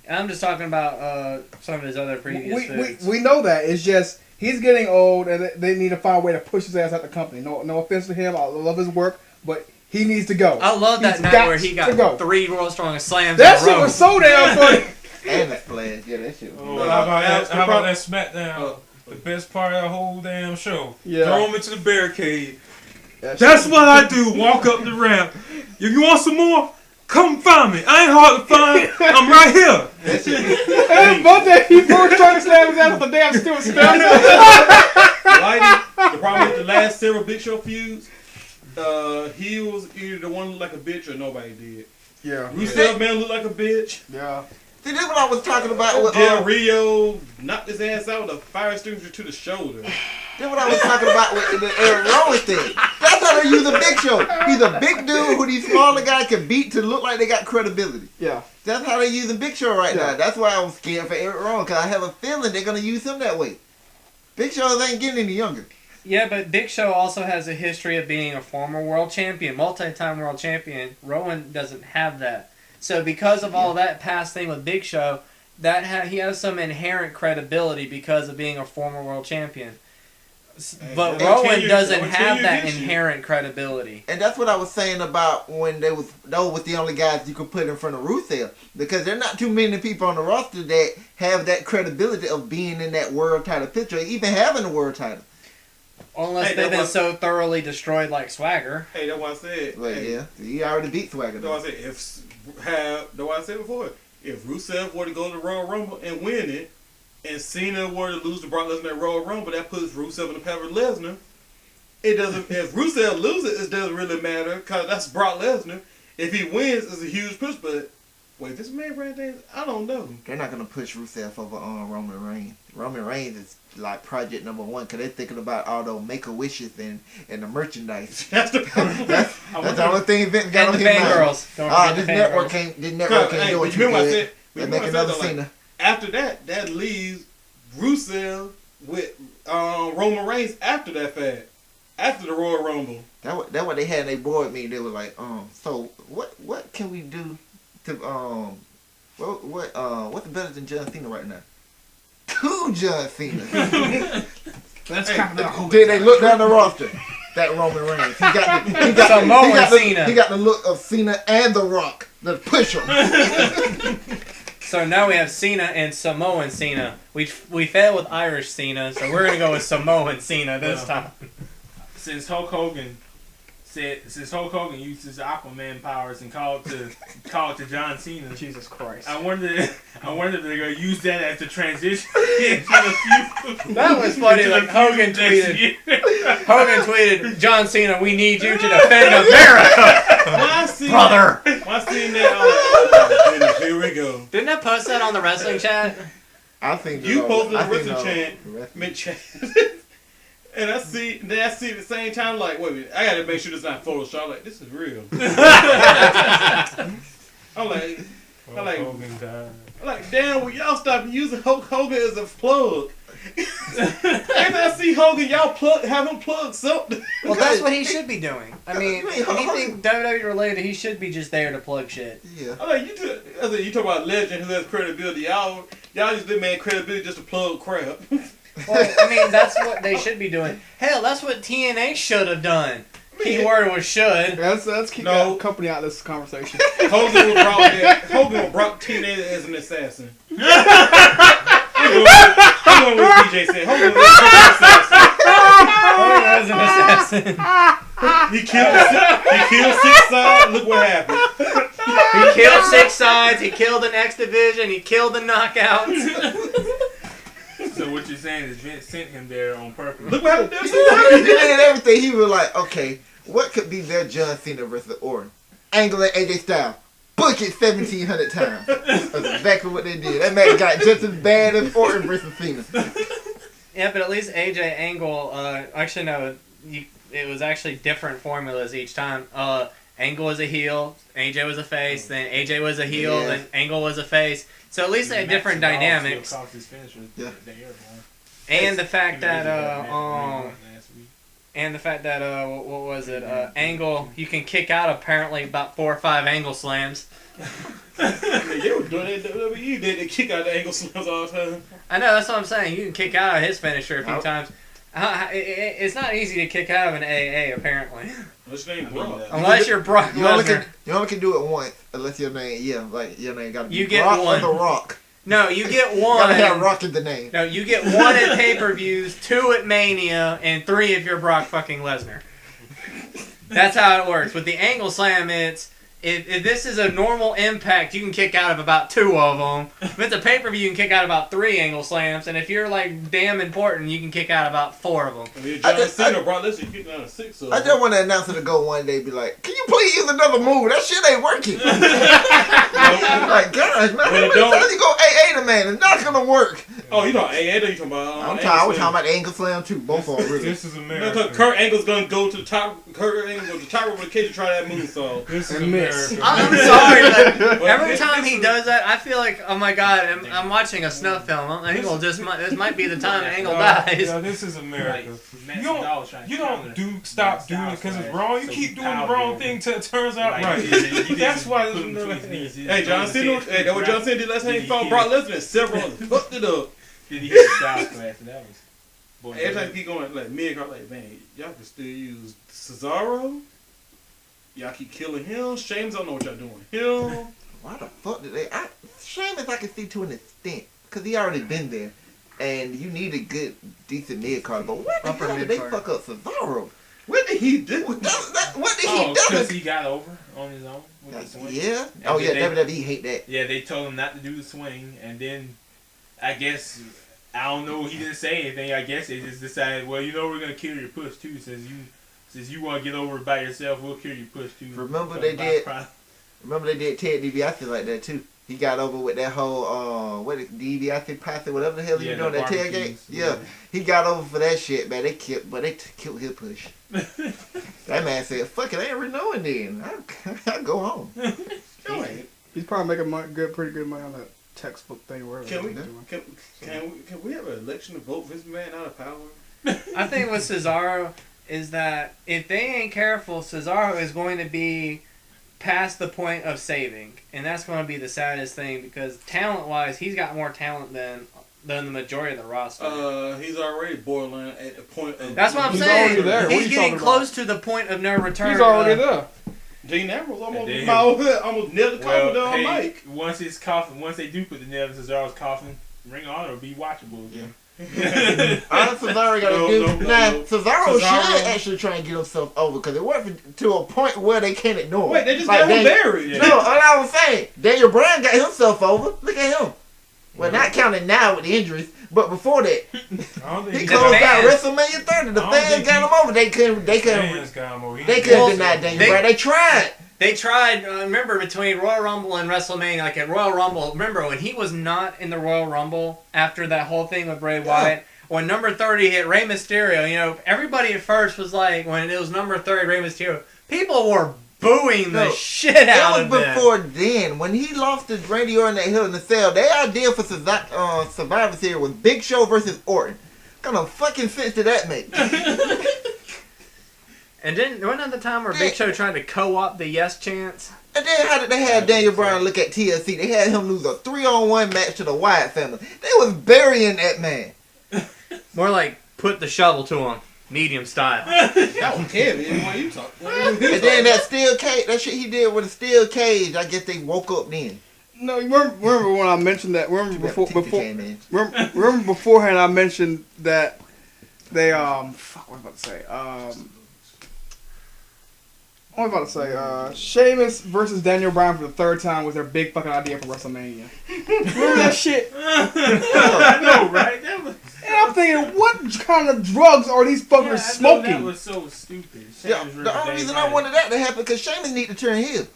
I'm just talking about some of his other previous feuds. We know that. It's just he's getting old, and they need to find a way to push his ass out the company. No offense to him. I love his work, but he needs to go. I love that night where he got 3 World's Strongest Slams that in a row. shit was so damn funny. And the splash. Yeah, that shit was how about that SmackDown? The best part of the whole damn show. Yeah. Throw him into the barricade. That's what I do. Walk up the ramp. If you want some more, come find me. I ain't hard to find. I'm right here. And but that he first tried to slam his ass with the damn steel spell. The problem with the last several Big Show feuds, he was either the one who looked like a bitch or nobody did. Yeah. Rusev Man looked like a bitch. Yeah. See, this is what I was talking about with Del Rio knocked his ass out with a fire extinguisher to the shoulder. That's what I was talking about with the Eric Rowan thing. That's how they use a Big Show. He's a big dude who these smaller guys can beat to look like they got credibility. Yeah. That's how they using Big Show right now. That's why I'm scared for Eric Rowan, because I have a feeling they're going to use him that way. Big Shows ain't getting any younger. Yeah, but Big Show also has a history of being a former world champion, multi-time world champion. Rowan doesn't have that. So because of all that past thing with Big Show, he has some inherent credibility because of being a former world champion. But Rowan doesn't have that inherent credibility. And that's what I was saying about when those was the only guys you could put in front of Rusev. Because there are not too many people on the roster that have that credibility of being in that world title picture, even having a world title. Unless they've been so thoroughly destroyed like Swagger. Hey, that's what I said. Well, yeah, he already beat Swagger. That's what I said before. If Rusev were to go to the Royal Rumble and win it, and Cena were to lose to Brock Lesnar at Royal Rumble, that puts Rusev in the path of Lesnar. It doesn't. If Rusev loses, it doesn't really matter because that's Brock Lesnar. If he wins, it's a huge push. But wait, this man right there, I don't know. They're not gonna push Rusev over Roman Reigns. Roman Reigns is like project number 1 because they're thinking about all those Make-A-Wishes and the merchandise. That's the problem. That's the only thing Vince got on his mind. This network can't do what you did. They make another Cena. After that leaves Rusev with Roman Reigns after that fact. After the Royal Rumble. That's what they had in their board meeting. They were like, so what can we do to what's better than John Cena right now? 2 John Cena. That's kind of Then they look down the roster. That Roman Reigns. He got Cena. He got the look of Cena and The Rock. Let's push him. So now we have Cena and Samoan Cena. We failed with Irish Cena, so we're gonna go with Samoan Cena this time. Since Hulk Hogan used his Aquaman powers and called to John Cena. Jesus Christ. I wonder if they're gonna use that as the transition into the feud. That was funny. Like Hogan tweeted, John Cena, we need you to defend America. Brother. When I seen that, here we go. Didn't I post that on the wrestling chat? I think you posted the wrestling chat. And I see at the same time, like, wait a minute, I gotta make sure this is not Photoshop. I'm like, this is real. I'm like, damn, will y'all stop using Hulk Hogan as a plug? Every I see Hogan, y'all have him plug something. Well, that's what he should be doing. I mean, anything WWE related, he should be just there to plug shit. Yeah. I'm like, you talk about a legend who has credibility. Y'all just did man credibility just to plug crap. Well, I mean, that's what they should be doing. Hell, that's what TNA should have done. Key word was should. Let's keep No. that company out of this conversation. Hogan was brought Tina as an assassin. I'm going with DJ said. Hogan was an assassin. Hogan was an assassin. He killed 6 sides. Look what happened. He killed 6 sides. He killed an X division. He killed the knockouts. So what you're saying is Vince sent him there on purpose. Look what happened. He did everything. He was like, okay, what could be their John Cena versus Orton? Angle and AJ Styles. Book it 1,700 times. That's exactly what they did. That man got just as bad as Orton versus Cena. Yeah, but at least AJ Angle. Actually, no. It was actually different formulas each time. Angle was a heel, AJ was a face, then AJ was a heel, then Angle was a face. So at least they had different dynamics. And the fact that what was it? Angle, you can kick out apparently about 4 or 5 angle slams. They were doing it in WWE. They kick out the angle slams all the time. I know, that's what I'm saying. You can kick out of his finisher a few times. It's not easy to kick out of an AA apparently. Unless you're Brock Lesnar. You only can do it once, unless your name, your name got to be You get Brock one. or The Rock. No, you get You one. gotta have Rock in the name. No, you get 1 at pay-per-views, 2 at Mania, and 3 if you're Brock fucking Lesnar. That's how it works. With the angle slam, it's if this is a normal Impact, you can kick out of about 2 of them. If it's a pay-per-view, you can kick out about 3 angle slams, and if you're like damn important, you can kick out about 4 of them. I mean, John Cena brought this, you kicked out of 6 of them. I just want an announcer to go one day and be like, can you please use another move? That shit ain't working. Like, gosh, man, how many times you go AA the man? It's not gonna work. Oh, you know, AA, you talking about. I'm tired. I was talking about the angle slam too. Both of them, really. This is America. No, Kurt Angle's gonna go to the top. Kurt Angle goes to the top of the cage to try that move. So This is And miss. America. I'm sorry, but every time he does that, I feel like, oh my god, I'm watching a snuff film. Angle this might be the time Angle dies. Yeah, this is America. You don't stop doing it because it's wrong. You keep doing the wrong thing till it turns out right. That's why this is America. hey, John Cena. Hey, that's what John Cena did last time. He fought Brock Lesnar and several fucked it up. Did he hit the style class? And that was. Boy, Every time he keep going, like me and Carl, like man, y'all can still use Cesaro. Y'all keep killing him. Shames don't know what y'all doing. Him. Why the fuck did they? Sheamus I can see to an extent because he already been there, and you need a good, decent mid card. But what the hell did they fuck up Cesaro? What did he do? What did he do? Because he got over on his own with the swing. Yeah. And Oh yeah, then WWE hate that. Yeah, they told him not to do the swing, and then I guess I don't know. He didn't say anything. I guess they just decided, well, you know, we're gonna kill your push too, since you want to get over it by yourself. We'll kill your push too. Remember they did Ted DiBiase like that too. He got over with that whole DiBiase posse, whatever the hell he was doing, that tailgate. Yeah, he got over for that shit, man. They killed his push. That man said, "Fuck it, I ain't renewing then. I go home." He's probably making pretty good money on that textbook thing. Wherever Can he's doing. we have an election to vote this man out of power? I think with Cesaro is that if they ain't careful, Cesaro is going to be past the point of saving, and that's going to be the saddest thing because talent-wise, he's got more talent than the majority of the roster. He's already borderline at the point of. That's what I'm He's saying. already there. What are He's you getting talking close to the point of no return. He's already there. Dean Ambrose almost nailed the coffin Well, down hey, Mike. once they do put the nail in Cesaro's coffin, Ring of Honor will be watchable again. Cesaro got to do. Cesaro should actually try and get himself over because it went to a point where they can't ignore him. Wait, they just got him buried. Yeah. No, all I was saying, Daniel Bryan got himself over. Look at him. Well, not counting now with the injuries, but before that, he closed out WrestleMania 30. The fans got him over. They couldn't deny Daniel Bryan. They tried. They tried, remember, between Royal Rumble and WrestleMania, like at Royal Rumble, remember when he was not in the Royal Rumble after that whole thing with Bray Wyatt? When number 30 hit Rey Mysterio, you know, everybody at first was like, when it was number 30, Rey Mysterio, people were booing the shit out of it. It was them. before then. When he lost to Randy Orton at Hell in the Cell, their idea for Survivor Series was Big Show versus Orton. What kind of fucking sense did that make? And then, wasn't that the time where Big Show tried to co-opt the Yes chants? And then how did they have Daniel Bryan look at TLC? They had him lose a 3-on-1 match to the Wyatt family. They was burying that man. More like, put the shovel to him. medium style. That was heavy. Why you talking? And then that steel cage, that shit he did with a steel cage, I guess they woke up then. No, you remember when I mentioned that? Remember Batista came in. remember beforehand I mentioned that they fuck, what was I about to say? What was I about to say? Sheamus versus Daniel Bryan for the third time was their big fucking idea for WrestleMania. Remember that shit? I know, right? That was, And I'm thinking, what kind of drugs are these fuckers smoking? That was so stupid. Yeah, the only reason I wanted that to happen because Sheamus need to turn heel.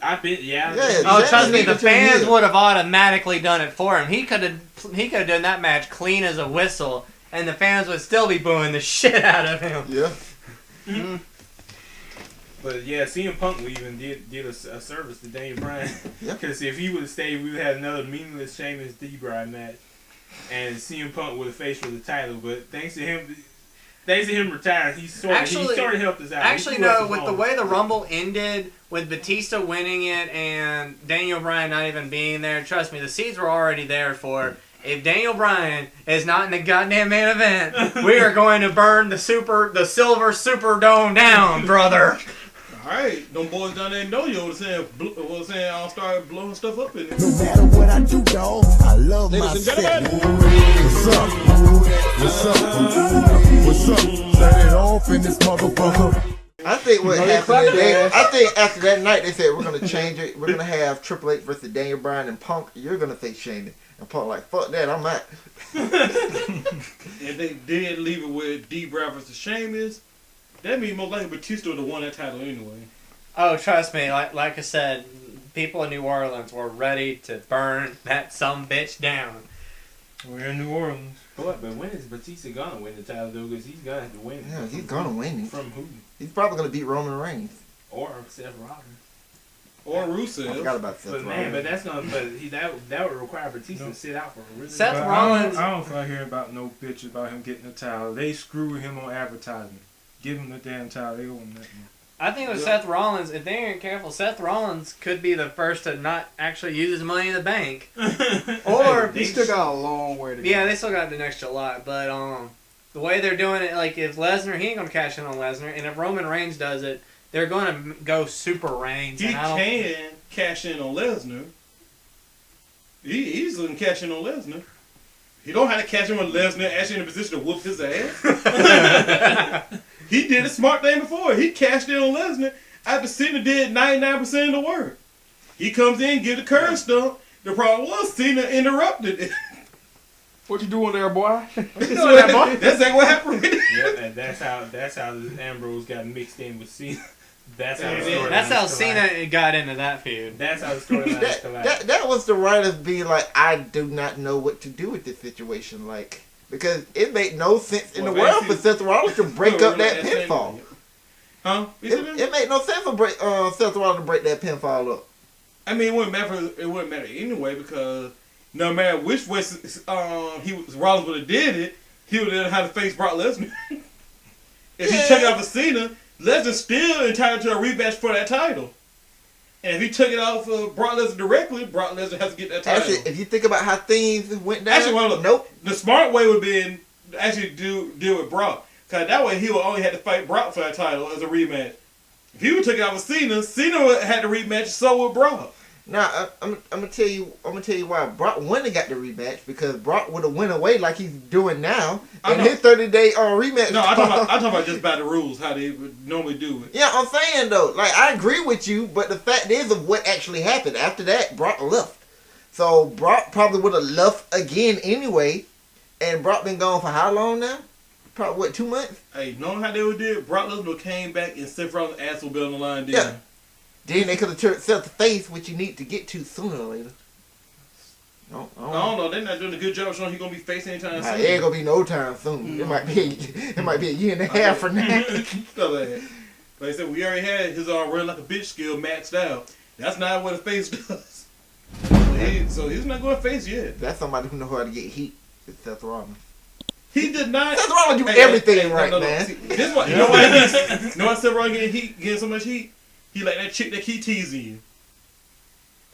I bet, yeah. Yeah, Oh, Sheamus trust me, need the to turn fans heel. would have automatically done it for him. He could have done that match clean as a whistle, and the fans would still be booing the shit out of him. Yeah. But yeah, CM Punk even did a service to Daniel Bryan. Yeah. Because if he would have stayed, we would have another meaningless Sheamus D-Bryan match. And CM Punk would have faced for the title. But thanks to him retiring, he sort of helped us out. Actually, no, with the way the Rumble ended, with Batista winning it and Daniel Bryan not even being there, trust me, the seeds were already there for, if Daniel Bryan is not in the goddamn main event, we are going to burn the Silver Superdome down, brother. Alright, them boys down there in Dojo was saying I'll start blowing stuff up in it. No matter what I do, dog, I love my set. What's up? What's up? What's up? Set it off in this motherfucker. I think what No, they happened clapped is their ass. I think after that night they said we're gonna change it. We're gonna have Triple H versus Daniel Bryan and Punk. You're gonna face Shane. And Punk like, fuck that, I'm out. If they did leave it with D-Bryan versus Sheamus, that means most likely Batista would have won that title anyway. Oh, trust me, like I said, people in New Orleans were ready to burn that sumbitch down. We're in New Orleans. But when is Batista gonna win the title though? Because he's gonna have to win. Yeah, he's gonna win it. From who? He's probably gonna beat Roman Reigns. Or Seth Rollins. Or I Rusev. forgot about Seth But Rollins. man, but that's gonna. That would require Batista to sit out for a really. Seth But Rollins- I don't feel like hearing about no bitch about him getting the title. They screw him on advertisement. Give him the damn title. They owe him that. I think with Seth Rollins, if they aren't careful, Seth Rollins could be the first to not actually use his money in the bank. Or, He still got a long way to go. yeah, they still got the next July, but the way they're doing it, like if Lesnar, he ain't gonna cash in on Lesnar, and if Roman Reigns does it, they're gonna go super Reigns. He and I don't- can cash in on Lesnar. He easily can cash in on Lesnar. He don't have to cash in on Lesnar actually in a position to whoop his ass. He did a smart thing before. He cashed in on Lesnar after Cena did 99% of the work. He comes in, get a curve stump. The problem was Cena interrupted it. What you doing there, boy? That's exactly what happened. Yep, and that's how Ambrose got mixed in with Cena. That's how. That's how Cena got into that feud. That's how the storyline collapsed. that was the writers being like, I do not know what to do with this situation, like, because it made no sense in the Well, world for basically- Seth Rollins to break up that pinfall. Huh? It made no sense for Seth Rollins to break that pinfall up. I mean, it wouldn't matter anyway because no matter which way Rollins would have did it, he would have had to face Brock Lesnar. If he took it off of Cena, Lesnar's still entitled to a rematch for that title. And if he took it off of Brock Lesnar directly, Brock Lesnar has to get that title. Actually, if you think about how things went down, Actually, well, look, nope. the smart way would be actually deal with Brock. Because that way he would only have to fight Brock for that title as a rematch. If he would take it off of Cena would had the rematch, so would Brock. Now I'm gonna tell you why Brock wouldn't have got the rematch, because Brock would have went away like he's doing now, and his 30-day rematch. No, I'm talking about just by the rules, how they would normally do it. Yeah, I'm saying though, like, I agree with you, but the fact is of what actually happened. After that, Brock left. So Brock probably would have left again anyway, and Brock been gone for how long now? Probably, what, 2 months? Hey, knowing how they would do it, Brock Lesnar came back and Seth Rollins' ass will be on the line then. Yeah. Then they could have turned Seth the face, which you need to get to sooner or later. I don't know. They're not doing a good job showing he's gonna be facing anytime soon. It ain't gonna be no time soon. It might be a year and a half from now. Like I said, we already had his run like a bitch skill maxed out. That's not what a face does. So he's not going to face yet. That's somebody who knows how to get heat. It's Seth Rollins. He did not. Seth Rollins do everything right, man. See, this is what, you know why Seth Rollins getting so much heat? He like that chick that he teasing you.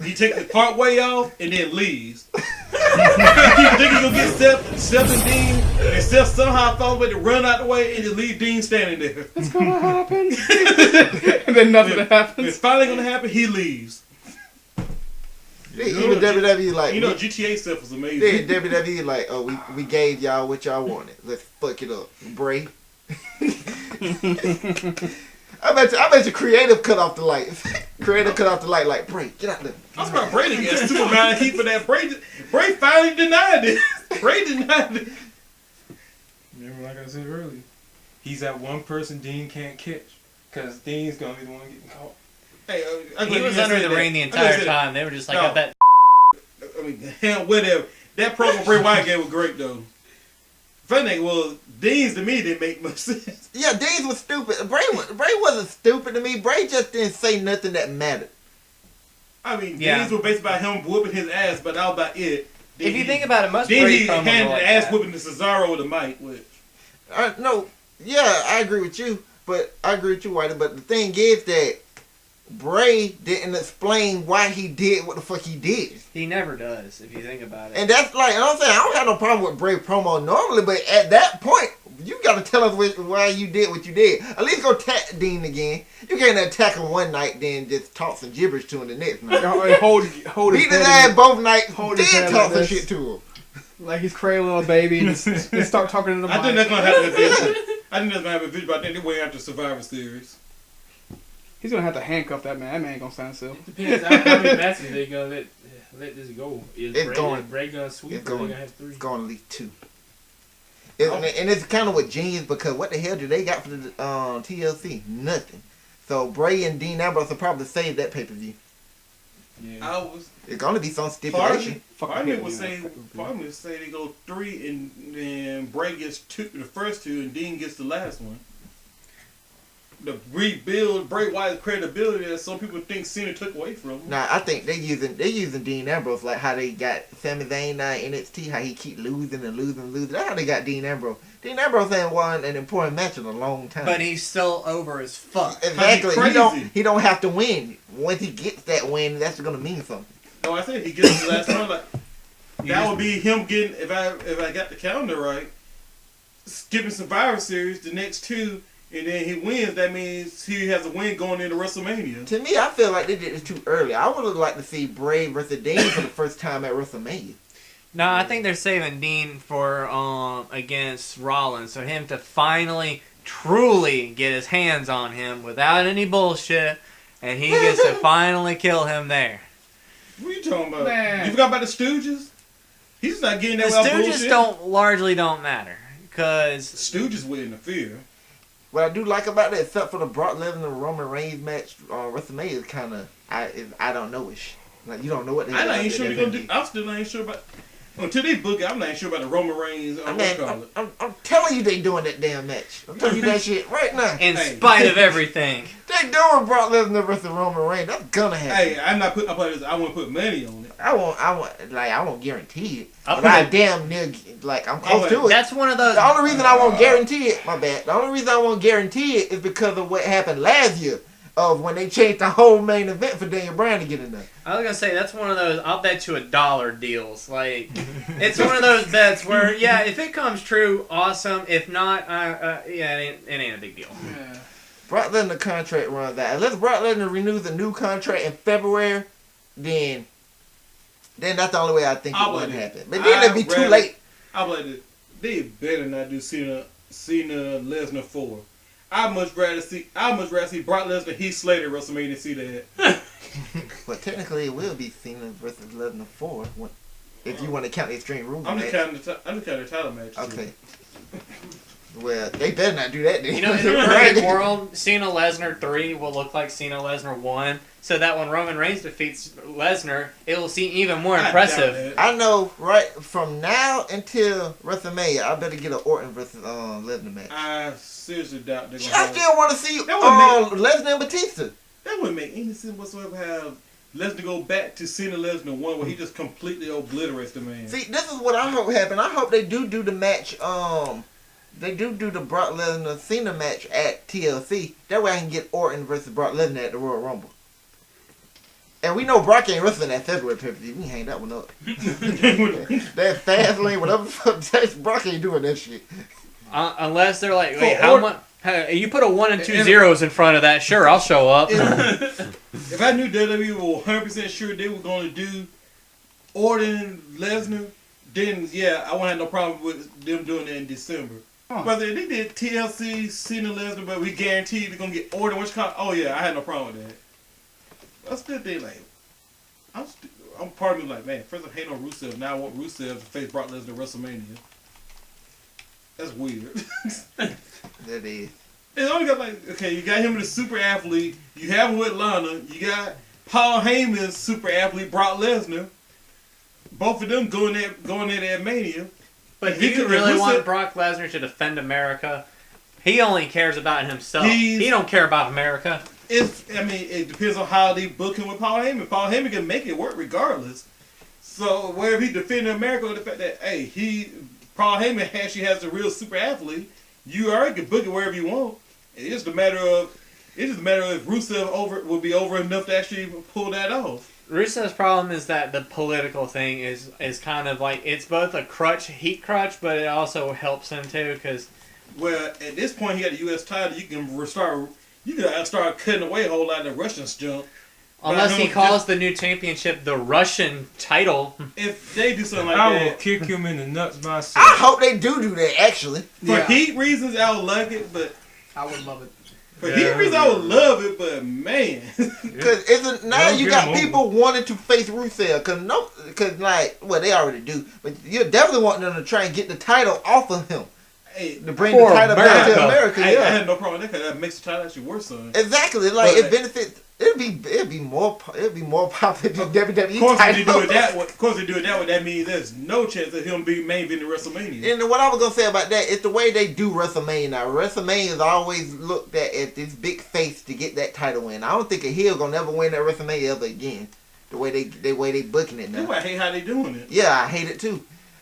He takes the part way off and then leaves. He keep thinking gonna get Seth and Dean, and Seth somehow found a way to run out the way and just leave Dean standing there. It's gonna happen. And then nothing It's happens. finally gonna happen. He leaves. Even WWE like, You know, GTA Seth was yeah, amazing. WWE like, oh, we gave y'all what y'all wanted. Let's fuck it up, Bray. I bet you creative cut off the lights. Creative cut off the light like, Bray, get out there. I was about Brady got super mad at Heat for that. Bray finally denied it. Bray denied it. Remember, like I said earlier, he's that one person Dean can't catch because Dean's gonna be the one getting caught. Hey, He was under the ring the entire time. They were just like, No. I bet. I mean, hell, whatever. That promo Bray Wyatt gave was great though. Funny thing was, Dean's to me didn't make much sense. Yeah, Dean's was stupid. Bray wasn't stupid to me. Bray just didn't say nothing that mattered. I mean, Yeah. Dean's were based about him whooping his ass, but that was about it. If you think about it, most Then Brady he promos handed are like the ass that. whooping to Cesaro with a mic. Which, No, yeah, I agree with you. But I agree with you, Whitey. But the thing is that Bray didn't explain why he did what the fuck he did. He never does, if you think about it. And that's like, I'm saying, I don't have no problem with Bray promo normally, but at that point, you got to tell us why you did what you did. At least go attack Dean again. You can't attack him one night, then just talk some gibberish to him the next night. Hold Beat his his head ass both nights, hold his then head talk like some this. shit to him. like he's cradling a baby and just start talking to the I think mic. that's gonna happen eventually. I think that's gonna happen eventually, but I think they're way after Survivor Series. He's gonna have to handcuff that man. That man ain't gonna stand still. Depends how many matches they gonna let this go. Is It's Bray, going- is Bray gonna sweep it's or they going- gonna have 3? It's going to at least 2. And it's kind of with genius because what the hell do they got for the TLC? Nothing. So Bray and Dean Ambrose will probably save that pay-per-view. Yeah. I was It's going to be some stipulation. part of me would say they go 3 and then Bray gets 2, the first 2, and Dean gets the last one. To rebuild Bray Wyatt's credibility that some people think Cena took away from him. Nah, I think they're using Dean Ambrose like how they got Sami Zayn now in NXT, how he keep losing and losing and losing. That's how they got Dean Ambrose. Dean Ambrose ain't won an important match in a long time. But he's still over as fuck. exactly, crazy. he don't have to win. Once he gets that win, that's gonna mean something. No, I said he gets the last one. Like that would be him getting if I got the calendar right, skipping Survivor Series the next 2. And then he wins. That means he has a win going into WrestleMania. To me, I feel like they did this too early. I would have liked to see Bray versus Dean for the first time at WrestleMania. No, I think they're saving Dean for against Rollins, so him to finally, truly get his hands on him without any bullshit, and he gets to finally kill him there. What are you talking about? Man. You forgot about the Stooges? He's not getting The that without Stooges bullshit. largely don't matter, because Stooges would interfere. What I do like about that, except for the Brock Lesnar and Roman Reigns match on WrestleMania, is kind of I don't know-ish. Like you don't know what they. I ain't sure they're gonna do. I'm still ain't sure about. Until they book it, I'm not sure about the Roman Reigns. I mean, I'm telling you they doing that damn match. I'm telling you that shit right now. in Hey. spite of everything. They doing Brock Lesnar versus Roman Reigns. That's gonna happen. Hey, I'm not put. I want to put money on it. I won't guarantee it. I'll But put I it- damn near I'm close to it. That's one of those. The only reason I won't guarantee it, my bad. The only reason I won't guarantee it is because of what happened last year, of when they changed the whole main event for Daniel Bryan to get in there. I was gonna say that's one of those I'll bet you $1 deals. Like it's one of those bets where yeah, if it comes true, awesome. If not, yeah, it ain't a big deal. Yeah. Brock Lesnar contract runs out. Unless Brock Lesnar renews a new contract in February, then that's the only way I think it would happen. But then it'd be too late. I'm like, they better not do Cena Lesnar 4. I'd much rather see Brock Lesnar Heath Slater at WrestleMania and see that. But technically, it will be Cena versus Lesnar 4, if you want to count the Extreme Rules I'm match. just counting the title match. too. Okay. Well, they better not do that then. You know, in a perfect world, Cena Lesnar 3 will look like Cena Lesnar 1, so that when Roman Reigns defeats Lesnar, it will seem even more I doubt impressive. that. I know, right from now until WrestleMania, I better get an Orton versus Lesnar match. I seriously doubt they're gonna. I have- still want to see That Lesnar and Batista. That wouldn't make any sense whatsoever. Have Lesnar go back to Cena Lesnar 1 where he just completely obliterates the man. See, this is what I hope happen. I hope they do the match. They do the Brock Lesnar Cena match at TLC. That way I can get Orton versus Brock Lesnar at the Royal Rumble. And we know Brock ain't wrestling that February pay-per-view. We can hang that one up. That fast lane, whatever the fuck, Brock ain't doing that shit. Unless they're like, wait, how much? You put a 1 and 2 zeros in front of that, sure, I'll show up. If I knew WWE were 100% sure they were going to do Orton, Lesnar, then yeah, I wouldn't have no problem with them doing it in December. But if they did TLC, Cena, Lesnar, but we guaranteed they're going to get Orton, oh yeah, I had no problem with that. I still think like, I'm part of me like, man, first I hate on Rusev, now I want Rusev to face Brock Lesnar at WrestleMania. That's weird. That is. It only got like, okay, you got him in a super athlete, you have him with Lana, you got Paul Heyman's super athlete, Brock Lesnar. Both of them going in at Mania. But do you really want Brock Lesnar to defend America? He only cares about himself. He don't care about America. It depends on how they book him with Paul Heyman. Paul Heyman can make it work regardless. So wherever he defending America with the fact that Paul Heyman actually has the real super athlete, you already can book it wherever you want. It's just a matter of if Rusev will be over enough to actually pull that off. Rusev's problem is that the political thing is kind of like, it's both a heat crutch, but it also helps him too, because... Well, at this point, he got the U.S. title. You can start cutting away a whole lot of the Russian junk. Unless he calls the new championship the Russian title. If they do something like that... I will kick him in the nuts myself. I hope they do that, actually. For heat reasons, I would like it, but... I would love it. For heat reasons, I would love it, but man... Because now you got people wanting to face Rusev, because they already do, but you're definitely wanting them to try and get the title off of him. To bring the title back to America. I had no problem with that, because that makes the title actually worse, son. Exactly, it benefits... It'd be more popular than WWE. Of course, if they do it that way, that means there's no chance of him being main event in WrestleMania. And what I was gonna say about that is the way they do WrestleMania now. WrestleMania is always looked at this big face to get that title win. I don't think a heel gonna never win at WrestleMania ever again. The way they booking it now. I hate how they doing it. Yeah, I hate it too.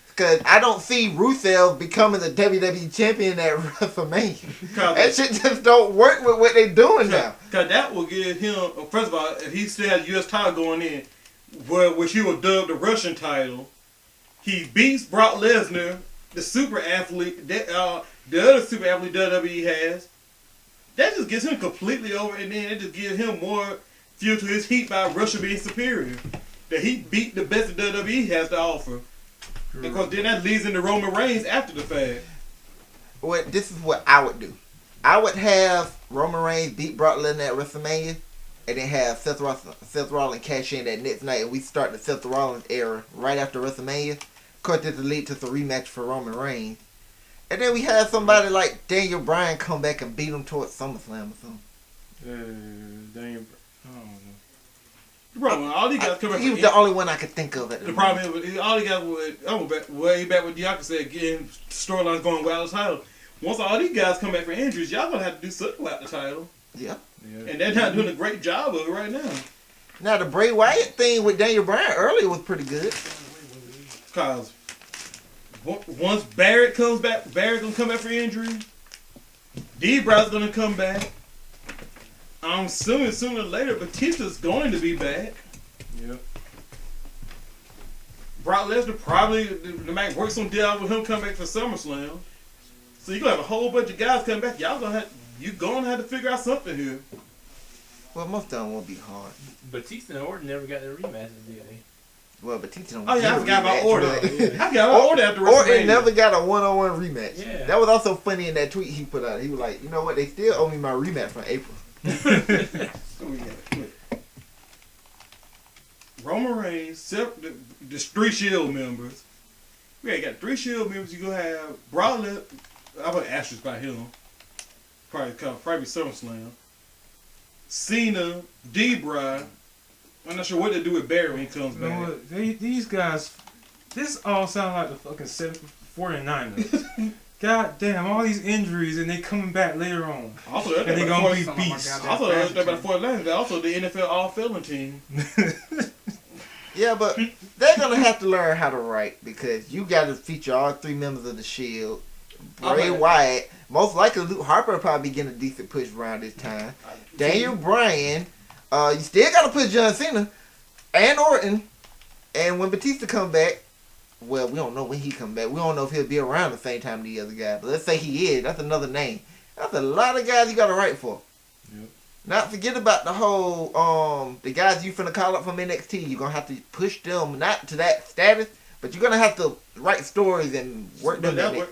Because I don't see Rusev becoming the WWE champion at WrestleMania. That shit just don't work with what they doing now. Because that will give him, first of all, if he still has the U.S. title going in, which he will dub the Russian title, he beats Brock Lesnar, the super athlete, the other super athlete WWE has. That just gets him completely over, and then it just gives him more fuel to his heat by Russia being superior. That he beat the best that WWE has to offer. Because then that leads into Roman Reigns after the fact. Well, this is what I would do. I would have Roman Reigns beat Brock Lesnar at WrestleMania, and then have Seth Rollins cash in that next night, and we start the Seth Rollins era right after WrestleMania. Of course, this will lead to some rematch for Roman Reigns. And then we have somebody like Daniel Bryan come back and beat him towards SummerSlam or something. Daniel, I don't know. Bro, all these guys come back. He was the only one I could think of at the problem is, all these guys way back with Diaka said, getting storylines going without the title. Once all these guys come back for injuries, y'all gonna have to do something without the title. Yeah. And they're not doing a great job of it right now. Now, the Bray Wyatt thing with Daniel Bryan earlier was pretty good. Because once Barrett comes back, Barrett's gonna come back for injury. D-Brow's gonna come back. I'm assuming sooner or later Batista's going to be back. Yep. Brock Lesnar probably they might work some deal out with him coming back for SummerSlam. So you're gonna have a whole bunch of guys coming back. You're gonna have to figure out something here. Well, most of them won't be hard. Batista and Orton never got their rematches, did they? Well, Batista don't. Oh yeah, I forgot about Orton. I forgot about Orton after WrestleMania. Orton never got a one-on-one rematch. Yeah. That was also funny in that tweet he put out. He was like, you know what? They still owe me my rematch from April. Roman Reigns, the 3 Shield members. We ain't got 3 Shield members. You gonna have Brock Lesnar. I'm gonna asterisk by him. Probably SummerSlam. Cena, D-Bry. I'm not sure what they do with Barry when he comes back. You know what? These guys, this all sounds like the fucking 49ers. God damn, all these injuries and they coming back later on. Also, and they gonna be beasts. Also, they're about the 49ers. They're also the NFL All-Felon team. Yeah, but they're gonna have to learn how to write because you got to feature all 3 members of the Shield. Bray Wyatt, most likely Luke Harper will probably be getting a decent push around this time. Daniel Bryan, you still got to put John Cena. and Orton. And when Batista come back, well, we don't know when he come back. We don't know if he'll be around the same time the other guy. But let's say he is. That's another name. That's a lot of guys you got to write for. Yep. Not forget about the whole, the guys you finna call up from NXT. You're going to have to push them, not to that status, but you're going to have to write stories and work them in.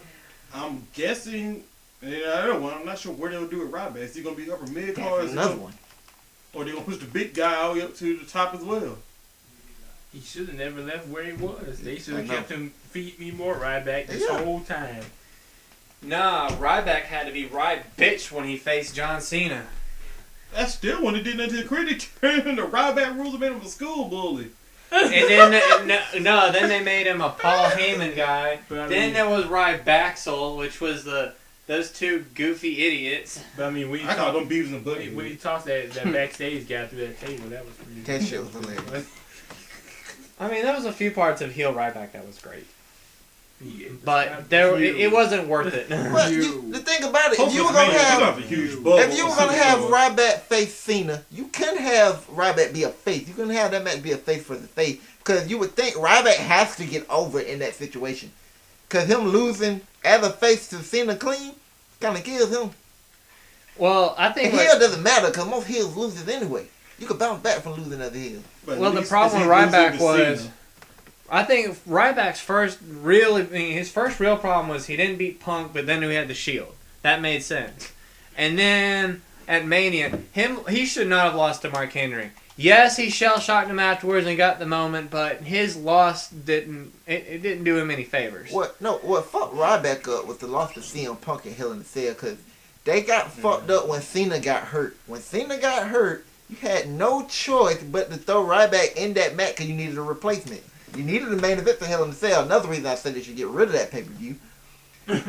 I'm guessing, and another one, I'm not sure where they'll do it right, but is he going to be upper mid-card? Another one. Or they going to push the big guy all the way up to the top as well? He should have never left where he was. They should have I know. kept him feed me more Ryback this Yeah. whole time. Nah, Ryback had to be bitch when he faced John Cena. That's still when they did that to the critic. Turned into Ryback rules and made him a school bully. And then then they made him a Paul Heyman guy. But I Then mean- there was Rybacksel, which was those two goofy idiots. But I mean, when he I call tossed, them Beavis and Butthead. when he tossed that backstage guy through that table, that was pretty. That shit was hilarious. I mean, there was a few parts of heel Ryback that was great, Yeah, but it wasn't worth it. But the thing about it, if you were Hopefully, going to man, have... you got a huge bubble If you were or going to have something. Ryback face Cena, you couldn't have Ryback be a face. You couldn't have that match be a face for the face. Because you would think Ryback has to get over in that situation. Because him losing as a face to Cena clean kind of kills him. Well, I And think heel doesn't matter because most heels loses anyway. You can bounce back from losing as a heel. But at well, the least problem it's with losing Ryback to was, Cena. I think Ryback's his first real problem was he didn't beat Punk, but then he had the Shield. That made sense. And then at Mania, he should not have lost to Mark Henry. Yes, he shell-shocked him afterwards and got the moment, but his loss didn't do him any favors. What fucked Ryback up was the loss to CM Punk and Hell in the Cell because they got fucked up when Cena got hurt. When Cena got hurt, you had no choice but to throw Ryback in that match because you needed a replacement. You needed a main event for Hell in the Cell. Another reason I said they should get rid of that pay-per-view.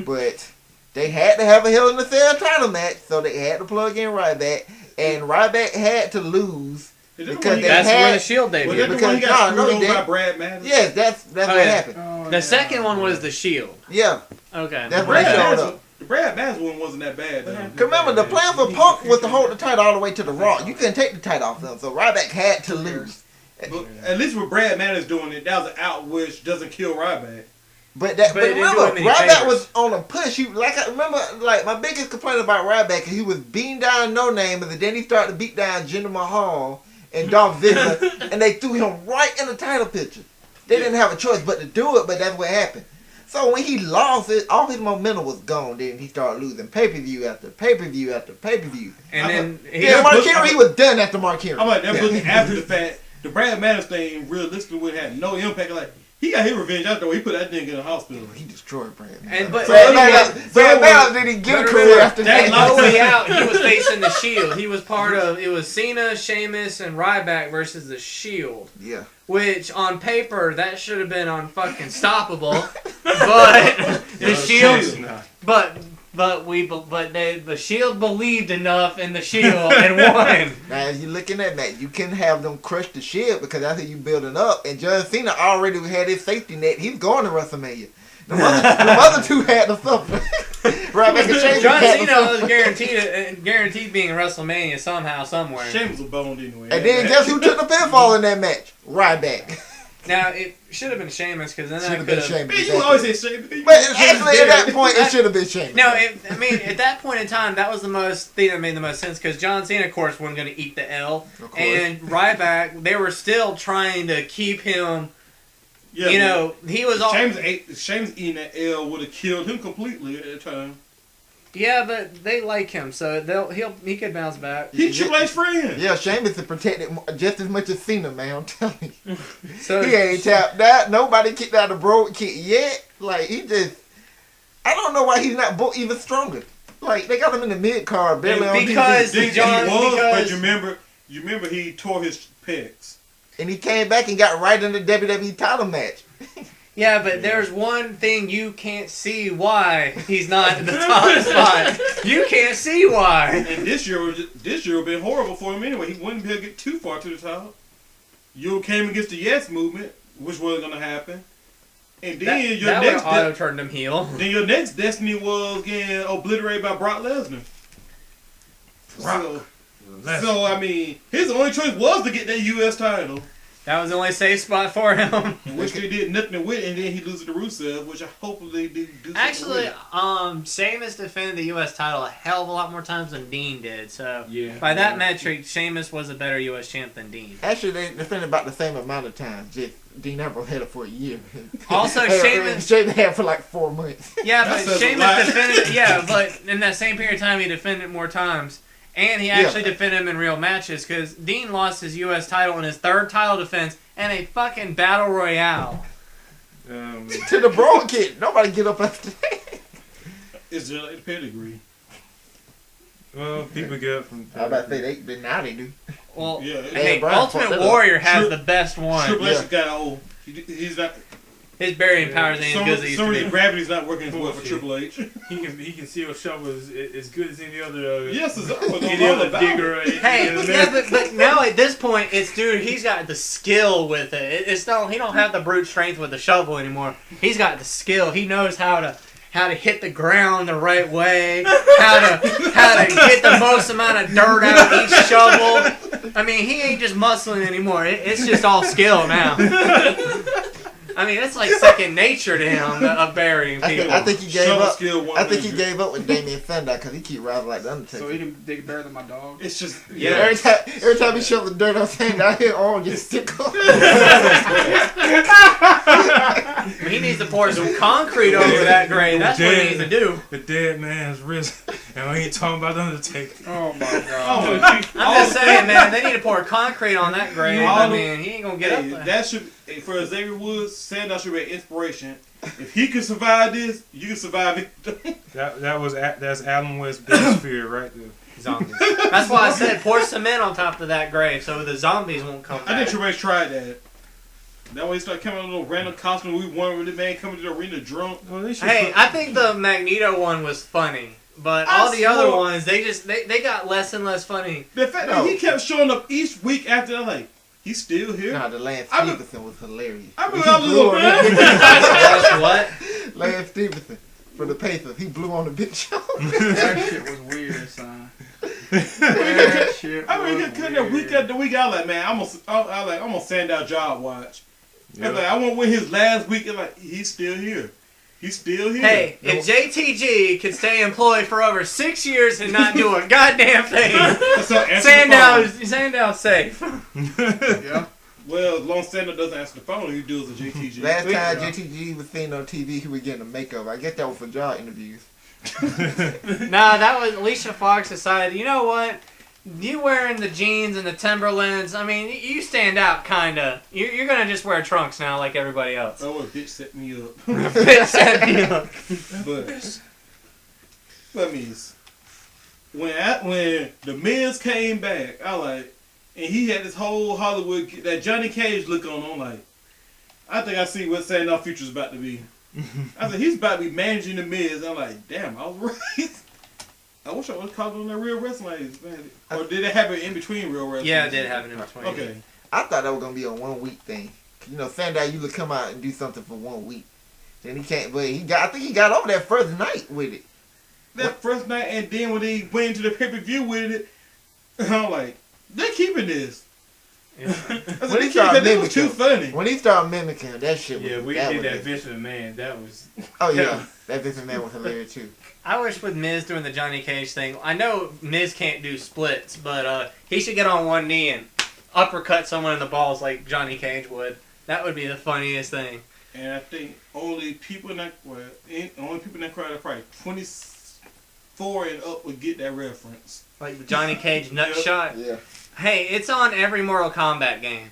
But they had to have a Hell in the Cell title match, so they had to plug in Ryback. And Ryback had to lose Is that because when he they got- That's where the had... Shield Was debuted. that the because- one he got no, screwed he over by didn't. Brad Madison? Yes, that's what yeah. happened. Oh, The yeah. second one was the Shield. Yeah, Okay. that's Brad when he showed Madison, up. the Brad Madison one wasn't that bad, though. Cause remember, the plan for Punk was to hold the title all the way to the Raw. You couldn't take the title off them, so Ryback had to lose. But at least with Brad Madison doing it, that was an out which doesn't kill Ryback. But But it didn't remember, do him any Ryback favors. was on a push. I remember, like my biggest complaint about Ryback is he was beating down No Name, and then he started to beat down Jinder Mahal and Dolph Ziggler, and they threw him right in the title picture. They didn't have a choice but to do it, but that's what happened. So when he lost it, all his momentum was gone. Then he started losing pay-per-view after pay-per-view after pay-per-view. And then Yeah, Mark Henry, he was done after Mark Henry. I'm like, that's looking after the fact, the Brad Madison thing realistically would have no impact. Like, he got his revenge after he put that nigga in the hospital. He destroyed Brad. And but So anyway, now did he get a career after that- that? on the way out, he was facing the Shield. He was it was Cena, Sheamus, and Ryback versus the Shield. Yeah. Which, on paper, that should have been on fucking stoppable. But the Shield, but the Shield believed enough in the Shield and won. Now, as you looking at that, you can have them crush the Shield because that's how you building up. And John Cena already had his safety net. He's going to WrestleMania. The other two had to suffer. Ryback and Sheamus John had to Cena suffer. was guaranteed being in WrestleMania somehow, somewhere. Sheamus was boned anyway. And then guess who took the pinfall in that match? Ryback. Now it should have been Sheamus because then Should I have could been have. Sheamus. Man, you always say Sheamus. But actually, at that point, it should have been Sheamus. No, I mean at that point in time, that was the thing that made the most sense because John Cena, of course, wasn't going to eat the L, Of course. and Ryback, they were still trying to keep him. Yeah, You know, he was all. Sheamus eating that L would have killed him completely at the time. Yeah, but they like him, so he could bounce back. He Triple H friend. Yeah, Sheamus is protected just as much as Cena, man. I'm telling you. So He ain't tapped out. Nobody kicked out the Brogue kick yet. Like, he just... I don't know why he's not even stronger. Like, they got him in the mid-card, barely on because- TV. Think John, he was, because- but you remember he tore his pecs. And he came back and got right in the WWE title match. Yeah, but there's one thing you can't see why he's not in the top spot. You can't see why. And this year would been horrible for him anyway. He wouldn't be able to get too far to the top. You came against the Yes movement, which wasn't going to happen. And then That would have auto turned him heel. then your next destiny was getting obliterated by Brock Lesnar. So I mean, his only choice was to get that U.S. title. That was the only safe spot for him. Which they did nothing with, and then he loses to Rusev, which I hope they do something Actually, with. Sheamus defended the U.S. title a hell of a lot more times than Dean did. So Yeah. by that metric, Sheamus was a better U.S. champ than Dean. Actually, they defended about the same amount of times. Just Dean Ambrose had it for a year. Also, Sheamus had for like 4 months. Yeah, That but says a Sheamus lot. defended. Yeah, but in that same period of time, he defended more times, and he actually defended him in real matches. Because Dean lost his U.S. title in his third title defense in a fucking battle royale. To the Braun kid. Nobody get up after that. It's just like the pedigree. Well, people get up from. I was about to say, now they do. Well, Yeah, hey, Brian Ultimate fucked that up. Warrior has Tri- the best one. Triple H got old. He's not. His burying powers ain't as good as they used Some to reason be. gravity's not working as well for Bullshit. Triple H. He can still shovel as good as any other. Yes, it's Any other digger. Hey, yeah, but now at this point, it's dude. He's got the skill with it. It's no, he don't have the brute strength with the shovel anymore. He's got the skill. He knows how to hit the ground the right way. How to get the most amount of dirt out of each shovel. I mean, he ain't just muscling anymore. It's just all skill now. I mean, it's like second nature to him of burying people. I think he gave Shovel up. skill I think he gave up with Damien Sandow because he keep rising like the Undertaker. So he can dig better than my dog. It's just Yeah. Every time he shoves the dirt on Sandow, his arm just stick up. He needs to pour some concrete over that grave. That's what he needs to do. The dead man's risen. And we ain't talking about the Undertaker. Oh my Oh god. my I'm just saying, man, they need to pour concrete on that grave. I mean, he ain't gonna get up Hey, there. that should for Xavier Woods. Sandow should be an inspiration. If he can survive this, you can survive it. That's Adam West's biggest fear right there. Zombies. That's why I said pour cement on top of that grave so the zombies won't come I think back. Triple H tried that. That way he started coming in a little random costume. We won with the man coming to the arena drunk. Well, they should Hey, put- I think the Magneto one was funny, but all the other ones, they got less and less funny. The fact that he kept showing up each week after that, like, he's still here. Nah, the Lance I be- Stevenson was hilarious. I remember He I was blew little on man. that What? Lance Stevenson for the Pacers. He blew on the big show. That shit was weird, son. That shit I mean, was he couldn't have week weird. after week. I was like, man, I'm gonna send out job watch. Yeah. I'm like, I want to win his last week. And like, he's still here. He's still here. Hey, if JTG could stay employed for over 6 years and not do a goddamn thing, So answer the phone. Sandow's safe. Yeah. Well, as long as Sandow doesn't answer the phone, he deals with JTG. Last time JTG was seen on TV, he was getting a makeover. I guess that was for job interviews. Nah, that was Alicia Fox decided, you know what? You wearing the jeans and the Timberlands, I mean, you stand out, kinda. You're gonna just wear trunks now like everybody else. Oh, a bitch set me up. Set me up. But when the Miz came back, I like, and he had this whole Hollywood that Johnny Cage look on. I'm like, I think I see what Sandow future's about to be. I said he's about to be managing the Miz. I'm like, damn, I was right. I wish I would have called on that Real Wrestling, man. Or did it happen in between Real Wrestling? Yeah, it did happen in between. Okay. I thought that was gonna be a 1 week thing. You know, Sandow usually come out and do something for 1 week. Then he can't. But I think he got over that first night with it. That first night, and then when he went into the pay-per-view with it, I'm like, they're keeping this. I said, When he they keep started it. This was too mimicking, funny. when he started mimicking him, that shit was. Yeah, we that did was that it. Vince McMahon. That was. Oh yeah, that Vince McMahon was hilarious too. I wish with Miz doing the Johnny Cage thing, I know Miz can't do splits, but he should get on one knee and uppercut someone in the balls like Johnny Cage would. That would be the funniest thing. And I think only people in that crowd are probably 24 and up would get that reference. Like the Johnny Cage nut Yep. shot. Yeah. Hey, it's on every Mortal Kombat game.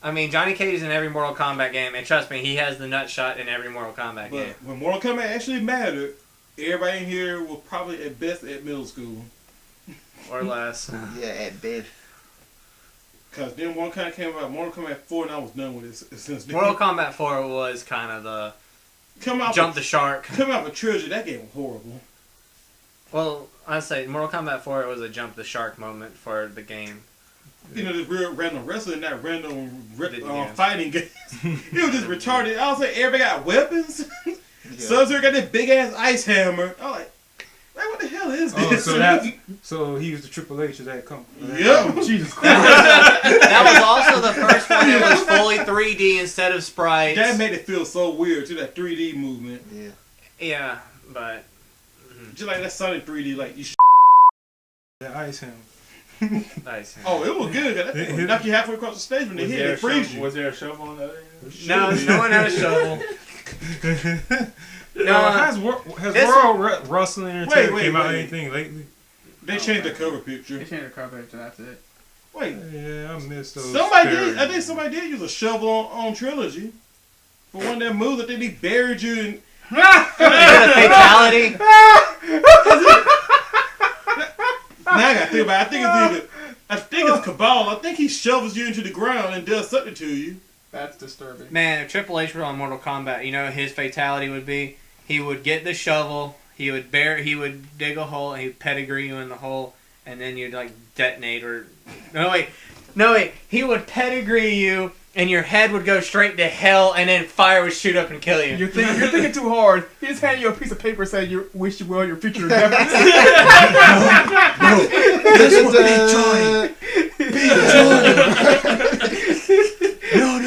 I mean, Johnny Cage is in every Mortal Kombat game, and trust me, he has the nut shot in every Mortal Kombat But game. when Mortal Kombat actually mattered, everybody in here was probably at best at middle school. Or less. Yeah, at best. Because then one kind of came out, Mortal Kombat 4, and I was done with it since then. Mortal Kombat 4 was kind of the come out jump the shark. Come out with trilogy, that game was horrible. Well, I'd say Mortal Kombat 4 was a jump the shark moment for the game. You know, this real random wrestling, not random Yeah. fighting games. It was just retarded. I was like, everybody got weapons. Yeah. Sub-Zero got this big ass ice hammer. I'm like, what the hell is this? Oh, so he was the Triple H of that company. Yep. Jesus Christ. That was also the first one that was fully 3D instead of sprites. That made it feel so weird to that 3D movement. Yeah. Yeah, but Just like that Sonic 3D, like you. The Ice Hammer. nice. Oh, it was good. That thing would knock you halfway across the stage when they hit it, freeze you. Was there a shovel on the other end? No one had a shovel. Has World Wrestling Entertainment came out wait. anything lately? They changed the cover picture. They changed the cover picture. That's it. Wait, Yeah, I missed those. somebody did. spares. I think somebody did use a shovel on Trilogy for one of their moves. I think they buried you in. Is that a fatality? Now I got to think about it. I think it's Cabal. I think he shovels you into the ground and does something to you. That's disturbing. Man, if Triple H were on Mortal Kombat, you know what his fatality would be? He would get the shovel, he would dig a hole, and he'd pedigree you in the hole, and then you'd like detonate or... No wait, he would pedigree you, and your head would go straight to hell, and then fire would shoot up and kill you. You're thinking too hard. He just handed you a piece of paper saying you wish you well your future endeavors. This is Big No,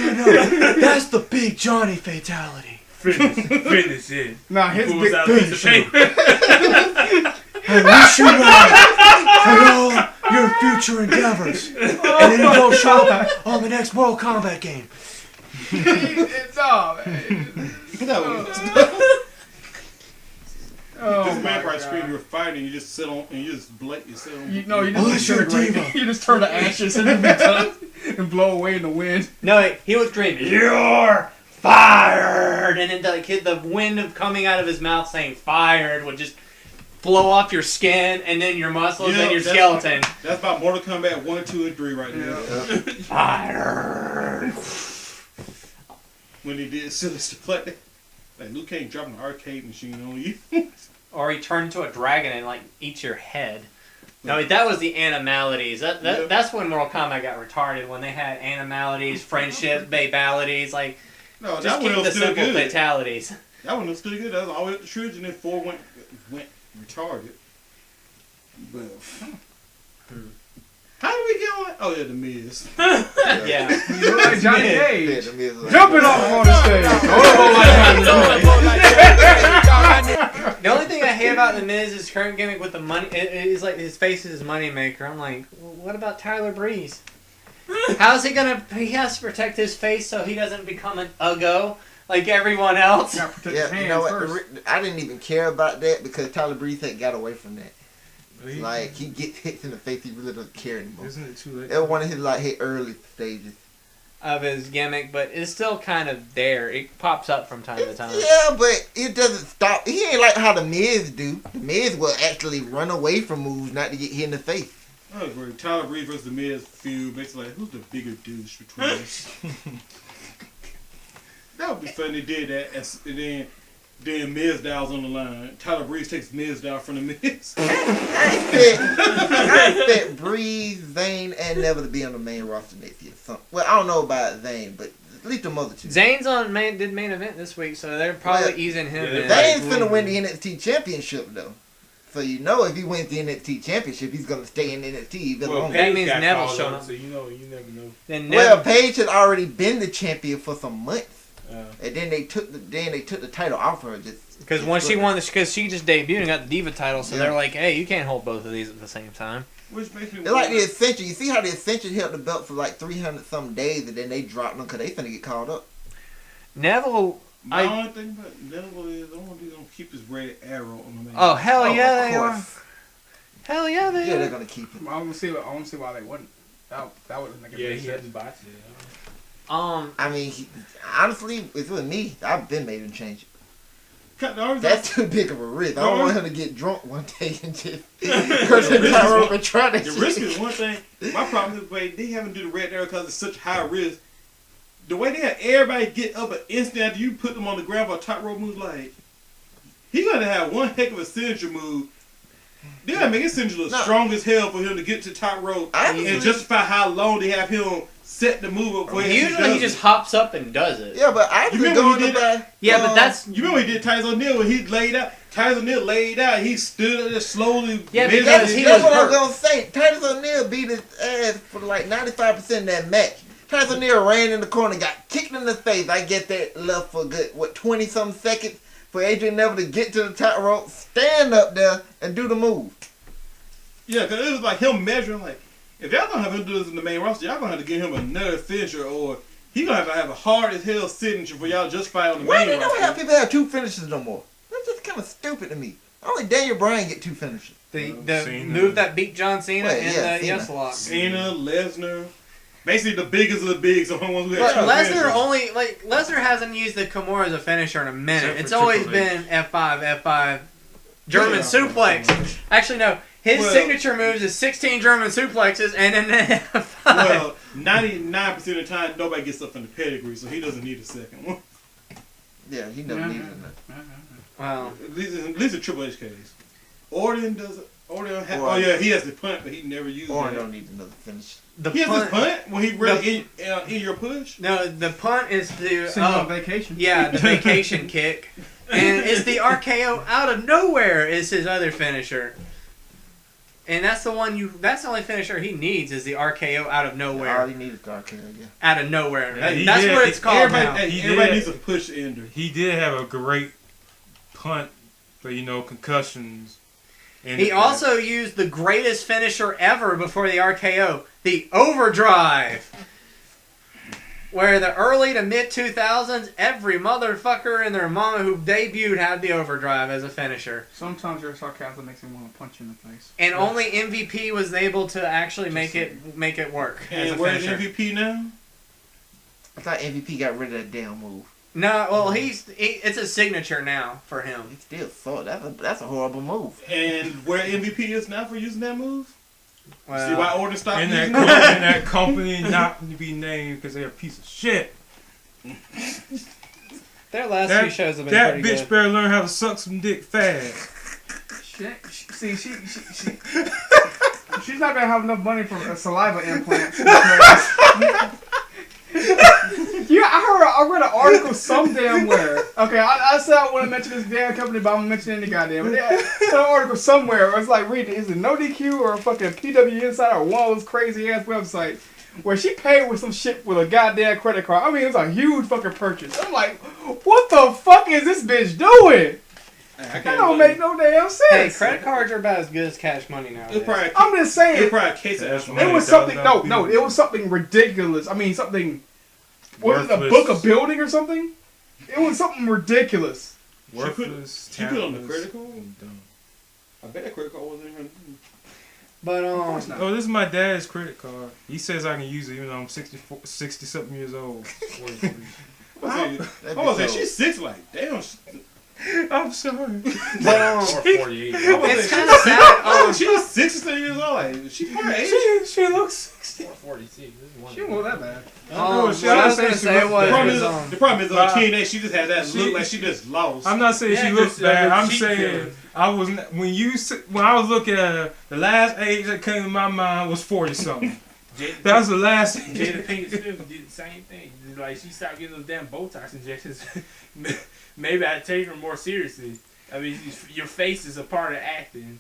that's the Big Johnny fatality. Finish it. Nah, his Pulls big out a piece of paper. I wish you well for all your future endeavors, and then you don't show up on the next Mortal Kombat game. It's all, man. Oh, This man my probably God. screamed, you're fighting, you just sit on, and you just sit on. You Unless just you're a disintegrate. diva. You just turn to ashes and be done and blow away in the wind. No, he would scream, "You're fired!" And then the wind coming out of his mouth saying "fired" would just blow off your skin and then your muscles Yeah, and your that's- skeleton. That's about Mortal Kombat 1, 2, and 3 right now. Fired. When he did silly stuff like that. Like Liu Kang dropping an arcade machine on you. Or he turned into a dragon and like eats your head. No, that was the animalities. That's when Mortal Kombat got retarded. When they had animalities, friendships, babalities, like No, just that keep one the was still simple good. fatalities. That one was still good. That was all the way up to trilogy, and then 4 went retarded. But how did we get on? Oh yeah, the Miz. Yeah. You look like Johnny Yeah, Cage. the Miz was like- Jumping off on the stage. The only thing I hate about the Miz is current gimmick with the money. It's like his face is his money maker. I'm like, well, what about Tyler Breeze? How's he gonna? He has to protect his face so he doesn't become an uggo like everyone else. Gotta protect his Yeah, hands you know what? first. I didn't even care about that because Tyler Breeze had got away from that. He- Like he gets hits in the face, he really doesn't care anymore. Isn't it too late? It was one of his his early stages. Of his gimmick, but it's still kind of there. It pops up from time to time. Yeah, but it doesn't stop. He ain't like how the Miz do. The Miz will actually run away from moves not to get hit in the face. That was great. Tyler Breeze versus the Miz feud. Basically, like, who's the bigger douche between us? That would be fun. They did that, and then Miz dials on the line. Tyler Breeze takes Miz down from the Miz. I expect Breeze, Zayn, and Never to be on the main roster next year. Well, I don't know about Zayn, but at least the other two. Zayn's did main event this week, so they're probably Well, easing him yeah, in. Zayn's finna win the NXT championship though. So you know if he wins the NXT championship, he's gonna stay in NXT even Well, longer. That Paige means got Neville's called showing up, up. so you never know. Then Well, Neville, Paige had already been the champion for some months, Uh, and then they took the title off her. because once she won, because she just debuted and got the Diva title, so Yeah. they're like, hey, you can't hold both of these at the same time. Which makes me It's like the Ascension. You see how the Ascension held the belt for like 300 some days, and then they dropped them because they finna get called up. Neville, My only thing about Neville is I want to keep his red arrow on the main. oh hell Oh, yeah, of they are. course. Hell yeah, they Yeah, are. they're gonna keep it. I want to see why they wouldn't. That would make a yeah, big he had sense. to botch it. I mean, honestly, if it was me, I've been made him change it. Cut the arms That's off. too big of a risk. I don't want him to get drunk one day and just The curse the risk power is up and try that The shit. risk is one thing. My problem is the way they haven't do the red arrow because it's such high risk. The way they have everybody get up an instant after you put them on the ground for a top rope move, like he gotta have one heck of a signature move. They gotta make his signature look No. strong as hell for him to get to top rope Honestly- and justify how long they have him set the move up for him. Usually he just hops up and does it. Yeah, but I You remember going he to did buy. Yeah, but that's You remember he did Tyson O'Neil when he laid out? Tyson O'Neil laid out. He stood there slowly. Yeah, measured because his he That's was what I hurt. was gonna say. Titus O'Neil beat his ass for like 95% of that match. Titus O'Neil ran in the corner, got kicked in the face. I get that left for good, 20-something seconds for Adrian Neville to get to the top rope, stand up there, and do the move. Yeah, because it was like him measuring, like, if y'all gonna have him do this in the main roster, y'all gonna have to give him another finisher, or he gonna have a hard as hell signature for y'all just fight on the Why main they don't have roster. people have 2 finishes no more? That's just kind of stupid to me. Only Daniel Bryan get 2 finishes. the Cena. move that beat John Cena Well, in yeah, the Yes Cena. Lock. Cena, Lesnar, basically the biggest of the bigs, the ones who But have Lesnar hasn't used the Kimura as a finisher in a minute. Except It's for always Triple H. been F5, German Yeah. suplex. Actually, no. His Well- signature moves is 16 German suplexes and then F5. Well, 99% of the time, nobody gets up in the pedigree, so he doesn't need a second one. Yeah, he never needed that. Wow. At least in Triple H case. Orton does it. Orton. Oh yeah, he has the punt, but he never uses Orton it. don't need another finish. The He has his punt. punt when he really in your push. No, the punt is the Send you on vacation. yeah, the vacation kick, and it's the RKO out of nowhere is his other finisher, and that's the one that's the only finisher he needs is the RKO out of All nowhere, he needed is RKO, yeah. out of nowhere. Yeah, he That's did. what it's called now. Everybody, He everybody did. needs a push ender. He did have a great punt for, concussions. And He also used the greatest finisher ever before the RKO, the overdrive. Where the early to mid 2000s, every motherfucker and their mama who debuted had the overdrive as a finisher. Sometimes your sarcasm makes me want to punch you in the face. And only MVP was able to actually make it work as a And where's finisher. MVP now? I thought MVP got rid of that damn move. No, well, it's a signature now for him. He still saw it. That's a horrible move. And where MVP is now for using that move? Well, See why Orton stopped and using that, it? and that company not to be named because they're a piece of shit. their last That- few shows have been That pretty bitch good. better learn how to suck some dick fast. See, she's not gonna have enough money for saliva implants. because- I read an article some damn where. Okay, I said I want to mention this damn company, but I'm mentioning the goddamn. But yeah, an article somewhere. Where it's like, read it. Is it No DQ or a fucking PW Insider or one of those crazy ass websites where she paid with some shit with a goddamn credit card? I mean, it's a huge fucking purchase. I'm like, what the fuck is this bitch doing? That don't make no damn sense. Hey, credit cards are about as good as cash money nowadays. It's probably, I'm just saying. it's probably a case of That's alcohol. It was something. No, it was something ridiculous. I mean, something. Was it a Worthless. book of building or something? It was something ridiculous. Worthless. She put on the talentless, critical? and dumb. I bet that credit card wasn't in her. But Oh, this is my dad's credit card. He says I can use it even though I'm 60 something years old. I was saying she's 6, like, damn. I'm sorry. but Or 48. it's kind of sad. She's 60 years old. Like, she probably age. She looks 60. Or 46. This is one She wasn't that bad. What I was she gonna looks say bad. was, The problem is on But- TNA, she just had that She- look like she just lost. I'm not saying Yeah, she looks just, bad. I'm cheap saying film. I was when I was looking at her, the last age that came to my mind was 40 something. That was the last. Jada Pinkett Smith did the same thing. Like, she stopped getting those damn Botox injections. Maybe I'd take her more seriously. I mean, your face is a part of acting.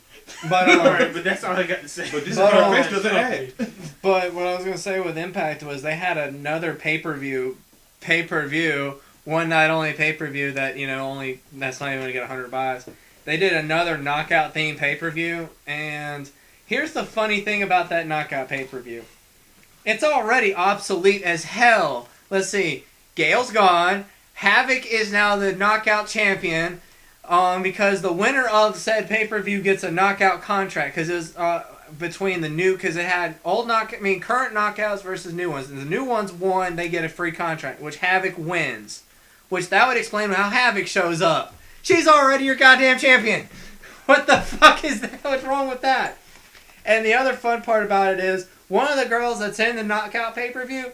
but Alright, but that's all I got to say. But this is But, her um, face doesn't act. But what I was gonna say with Impact was they had another pay-per-view, one night only pay-per-view that only that's not even gonna get 100 buys. They did another knockout themed pay-per-view, and here's the funny thing about that knockout pay-per-view. It's already obsolete as hell. Let's see, Gail's gone. Havoc is now the knockout champion. Because the winner of said pay-per-view gets a knockout contract because it was between the new because it had current knockouts versus new ones, and the new ones won, they get a free contract, which Havoc wins, which that would explain how Havoc shows up. She's already your goddamn champion. What the fuck is that? What's wrong with that? And the other fun part about it is one of the girls that's in the knockout pay-per-view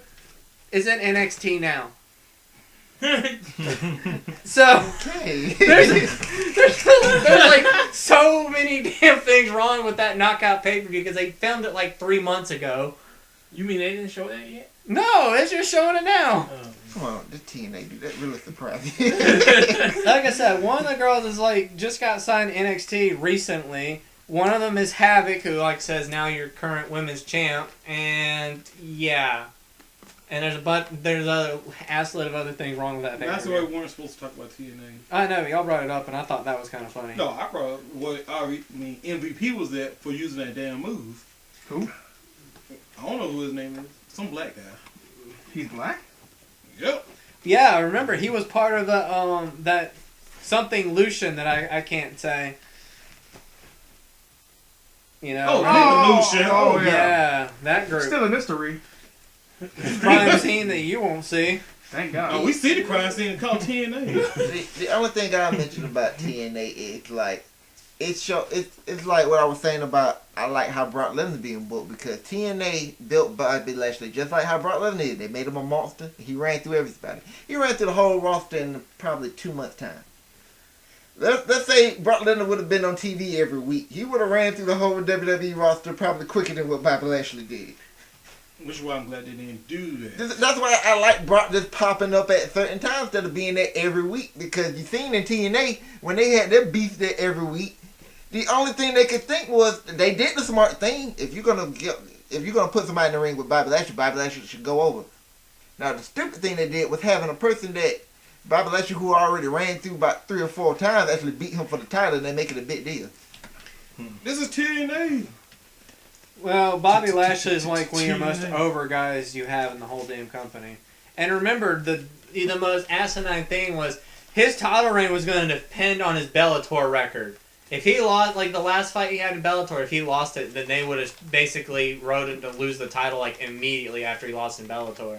is in NXT now. So Hey. there's like so many damn things wrong with that knockout pay-per-view because they filmed it like 3 months ago. You mean they didn't show that yet? No, it's just showing it now. Come on, the TNA dude, that really surprised me. Like I said, one of the girls is like just got signed to NXT recently. One of them is Havoc, who like says now you're current women's champ, and yeah, and there's a assload of other things wrong with that. That's the way we weren't supposed to talk about TNA. I know y'all brought it up, and I thought that was kind of funny. No, I brought up what MVP was that for using that damn move. Who? I don't know who his name is. Some black guy. He's black? Yep. Yeah, I remember he was part of the that something Lucian that I can't say. You know. Oh, Lucian. Oh, yeah, that group. Still a mystery. Crime scene that you won't see. Thank God. Oh, we see the crime scene called TNA. The only thing I mentioned about TNA is like it's like what I was saying about I like how Brock Lesnar being booked because TNA built Bobby Lashley just like how Brock Lesnar did. They made him a monster. He ran through everybody. He ran through the whole roster in probably 2 months' time. Let's say Brock Lesnar would have been on TV every week. He would have ran through the whole WWE roster probably quicker than what Bobby Lashley did. Which is why I'm glad they didn't do that. That's why I like Brock just popping up at certain times instead of being there every week. Because you seen in TNA, when they had their beef there every week, the only thing they could think was they did the smart thing. If you're gonna put somebody in the ring with Bobby Lashley should go over. Now the stupid thing they did was having a person that Bobby Lashley, who already ran through about 3 or 4 times, actually beat him for the title, and they make it a big deal. This is TNA. Well, Bobby Lashley is like one of your most over guys you have in the whole damn company. And remember, the most asinine thing was his title reign was going to depend on his Bellator record. If he lost, like the last fight he had in Bellator, if he lost it, then they would have basically wrote him to lose the title like immediately after he lost in Bellator.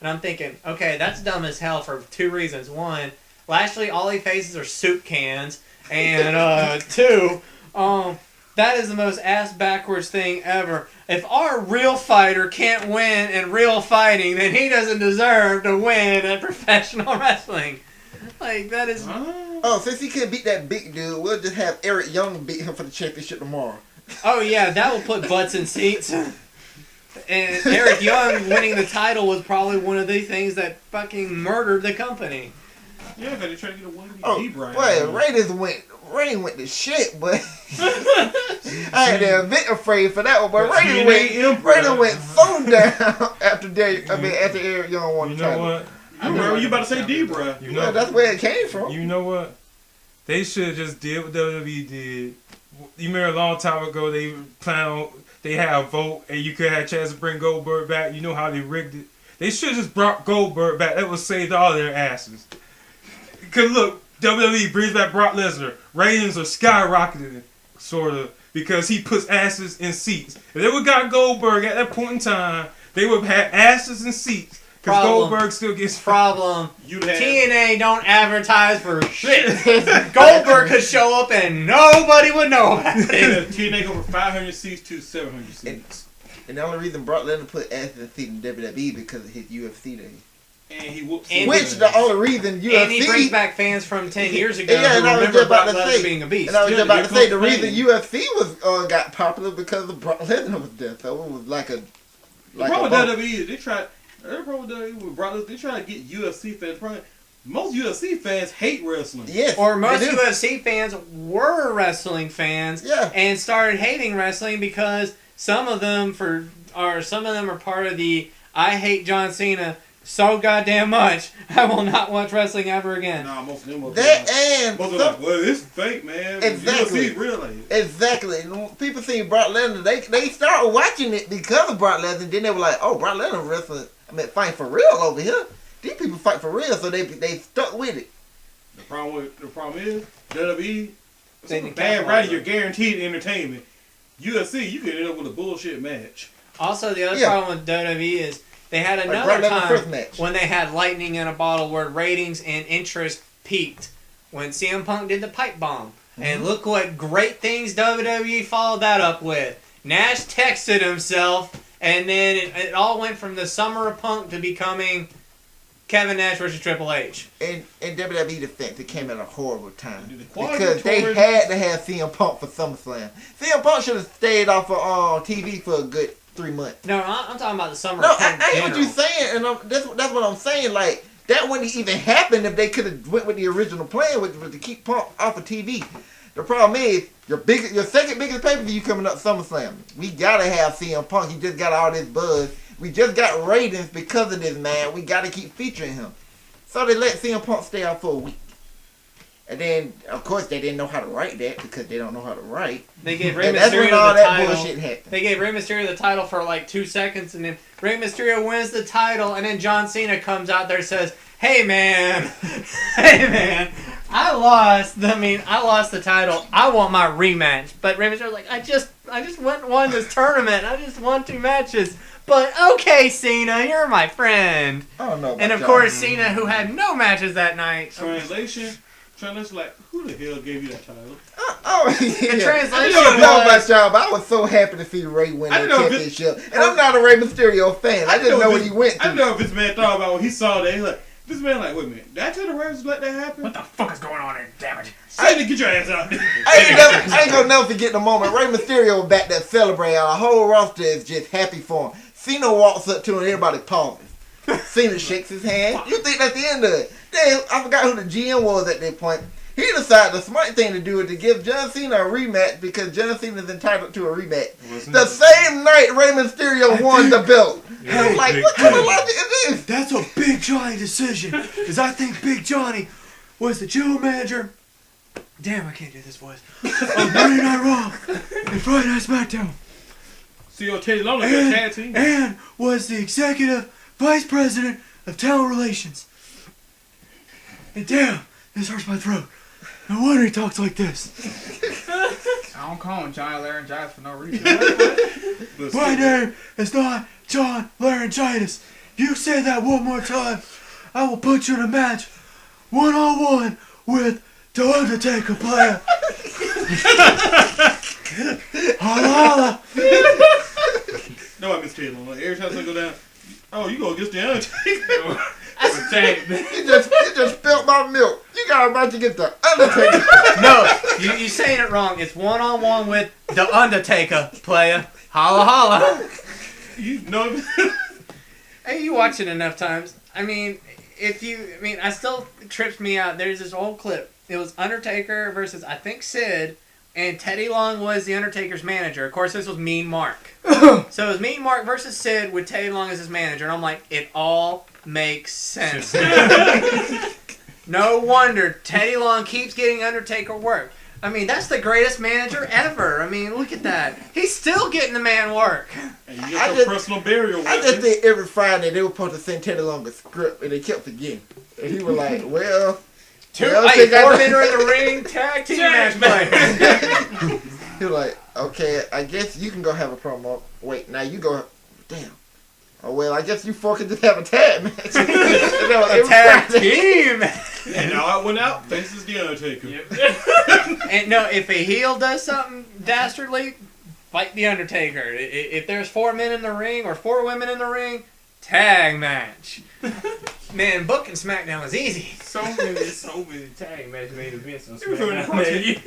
And I'm thinking, okay, that's dumb as hell for 2 reasons. 1, Lashley, all he faces are soup cans. And 2, that is the most ass-backwards thing ever. If our real fighter can't win in real fighting, then he doesn't deserve to win at professional wrestling. Like, that is... Oh, since he couldn't beat that big dude, we'll just have Eric Young beat him for the championship tomorrow. Oh, yeah, that will put butts in seats. And Eric Young winning the title was probably one of the things that fucking murdered the company. Yeah, because they tried to get a one Ray went to shit, but I had a bit afraid for that one. But Ray went so down after Eric Young won the title. You know what? I remember you about to say D-Bra. You know, that's where it came from. You know what? They should have just did what WWE did. You remember a long time ago they had a vote and you could have a chance to bring Goldberg back. You know how they rigged it. They should have just brought Goldberg back. That would save all their asses. Cause look, WWE brings back Brock Lesnar. Ratings are skyrocketing, sort of, because he puts asses in seats. If they would got Goldberg at that point in time, they would have had asses in seats. Because Goldberg still gets... Problem. TNA don't advertise for shit. Goldberg could show up and nobody would know about it. TNA go from 500 seats to 700 seats. And the only reason Brock Lesnar put asses in seats in WWE because of his UFC days. And he whoops. Which the only reason UFC... And he brings back fans from 10 years ago who remember Brock Lesnar being a beast. And I was just about to say, the reason UFC was got popular because of Brock Lesnar was there. So it was like a... The problem with WWE is they try to get UFC fans. Most UFC fans hate wrestling. Yes, or most UFC fans were wrestling fans and started hating wrestling because some of them are part of the I hate John Cena so goddamn much I will not watch wrestling ever again. Nah, most of them are like, well, it's fake, man. Exactly. UFC real life. Exactly. And people see Brock Lesnar, they started watching it because of Brock Lesnar. Then they were like, oh, Brock Lesnar wrestling. Fighting for real over here. These people fight for real, so they stuck with it. The problem is WWE. Bad writing, you're guaranteed entertainment. UFC, you can end up with a bullshit match. Also, the other problem with WWE is they had another time when they had lightning in a bottle where ratings and interest peaked when CM Punk did the pipe bomb. Mm-hmm. And look what great things WWE followed that up with. Nash texted himself. And then it all went from the summer of Punk to becoming Kevin Nash versus Triple H. In WWE defense, it came at a horrible time. Because they had to have CM Punk for SummerSlam. CM Punk should have stayed off of TV for a good 3 months. No, I'm talking about the summer. No, of I Punk ain't what you general. saying, and that's what I'm saying. Like that wouldn't even happen if they could have went with the original plan, which was to keep Punk off of TV. The problem is your second biggest pay per view coming up, SummerSlam. We gotta have CM Punk. He just got all this buzz. We just got ratings because of this man. We gotta keep featuring him. So they let CM Punk stay out for a week. And then, of course, they didn't know how to write that because they don't know how to write. They gave Rey And that's Mysterio when all the that title. bullshit happened. They gave Rey Mysterio the title for like 2 seconds, and then Rey Mysterio wins the title, and then John Cena comes out there and says, "Hey man, hey man, I lost the title. I want my rematch." But Rey Mysterio's like, I just went and won this tournament. I just won 2 matches. But okay, Cena, you're my friend. I don't know about And of y'all. course, Cena, who had no matches that night. Translation, like, who the hell gave you that title? Oh, yeah. The I translation don't know about was, y'all, but I was so happy to see Ray win I that didn't know if championship. And I'm not a Rey Mysterio fan. I didn't know what he went I to. know if this man thought about when he saw that. He's like, this man like, wait a minute, did I tell the Ravens to let that happen? What the fuck is going on here? Damn it. I didn't get your ass out. I ain't gonna never forget the moment. Rey Mysterio was back there celebrating. Our whole roster is just happy for him. Cena walks up to him and everybody pauses. Cena shakes his hand. You think that's the end of it? Then, I forgot who the GM was at that point. He decided the smart thing to do is to give John Cena a rematch because John Cena is entitled to a rematch. The same night Rey Mysterio won the belt. And I'm like, what kind of logic is this? That's a Big Johnny decision. Because I think Big Johnny was the general manager. Damn, I can't do this voice. On Monday Night Raw and Friday Night SmackDown. See, Teddy Long got a tag team. And was the executive vice president of talent relations. And damn, this hurts my throat. No wonder he talks like this. I don't call him Johnny Laryngitis for no reason. My name is not John Laryngitis. If you say that one more time, I will put you in a match 1-on-1 with The Undertaker player. Holla, holla. No, I miss Teddy Long. Like, every time I go down, oh, you go against the Undertaker. You just spilled my milk. You got about to get the Undertaker. no, you saying it wrong. It's 1-on-1 with The Undertaker player. Holla, holla. You know. Hey, you watch it enough times. I mean, I still trips me out. There's this old clip. It was Undertaker versus, I think, Sid, and Teddy Long was the Undertaker's manager. Of course, this was Mean Mark. So it was Mean Mark versus Sid with Teddy Long as his manager, and I'm like, it all makes sense. No wonder Teddy Long keeps getting Undertaker work. I mean, that's the greatest manager ever. I mean, look at that. He's still getting the man work. And you get your personal burial. I just think every Friday they were supposed to send Teddy Long a script, and they kept forgetting. And he was like, well... Four men are in the ring, tag team match play. He was like, okay, I guess you can go have a promo. Wait, now you go... Damn. Oh, well, I guess you four can just have a tag match. A tag team! And now I went out, faces the Undertaker. Yep. And no, if a heel does something dastardly, fight the Undertaker. If there's 4 men in the ring or 4 women in the ring, tag match. Man, booking SmackDown was easy. So many tag match main events on SmackDown.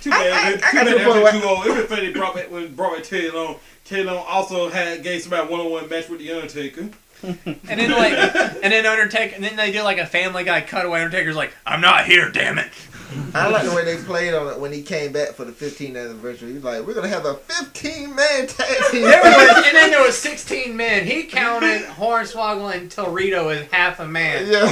Too bad. I Too got bad to the point after too old. It was funny brought back Teddy Long. Teddy Long also gave somebody a 1-on-1 match with the Undertaker. And then Undertaker, and then they do like a Family Guy cutaway. Undertaker's like, "I'm not here, damn it." I like the way they played on it when he came back for the 15th anniversary. He was like, we're going to have a 15-man tag team. And then there was 16 men. He counted Hornswoggle and Torito as half a man. Yeah.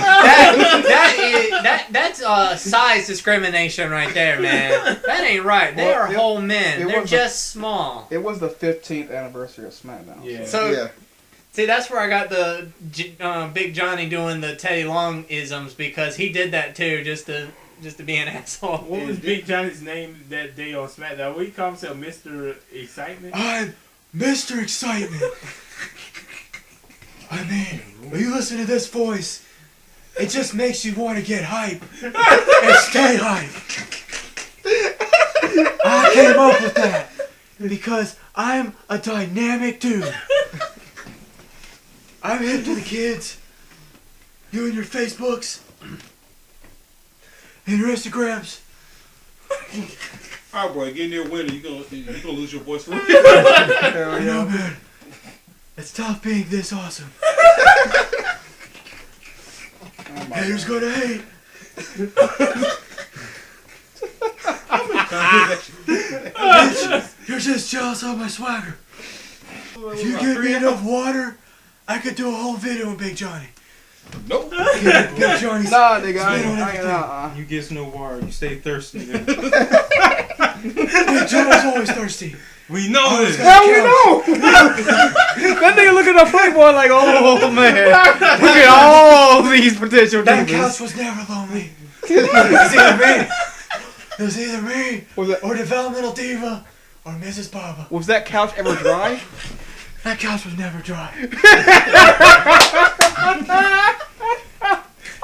That's size discrimination right there, man. That ain't right. They are whole men. They're just small. It was the 15th anniversary of SmackDown. Yeah. So, Yeah. see, that's where I got the Big Johnny doing the Teddy Long isms, because he did that too, just to be an asshole. What was Big Johnny's name that day on SmackDown? What he called himself, Mr. Excitement? I'm Mr. Excitement. I mean, when you listen to this voice, it just makes you want to get hype and stay hype. I came up with that because I'm a dynamic dude. I'm hip to the kids. You and your Facebooks and your Instagrams. Alright, boy, get in there winning. You're gonna lose your voice for real. I know, man. It's tough being this awesome. Haters gonna hate. Bitch, you're just jealous of my swagger. If you give me enough water, I could do a whole video on Big Johnny. Nope. Big Johnny's Nah, nigga, You get no water, you stay thirsty. Nigga. Big Johnny's always thirsty. We know this. How we know? That nigga look at the Playboy like, oh man, look at all these potential That divas. couch was never lonely. It was either me Was that, or Developmental Diva or Mrs. Baba. was that couch ever dry? That couch was never dry.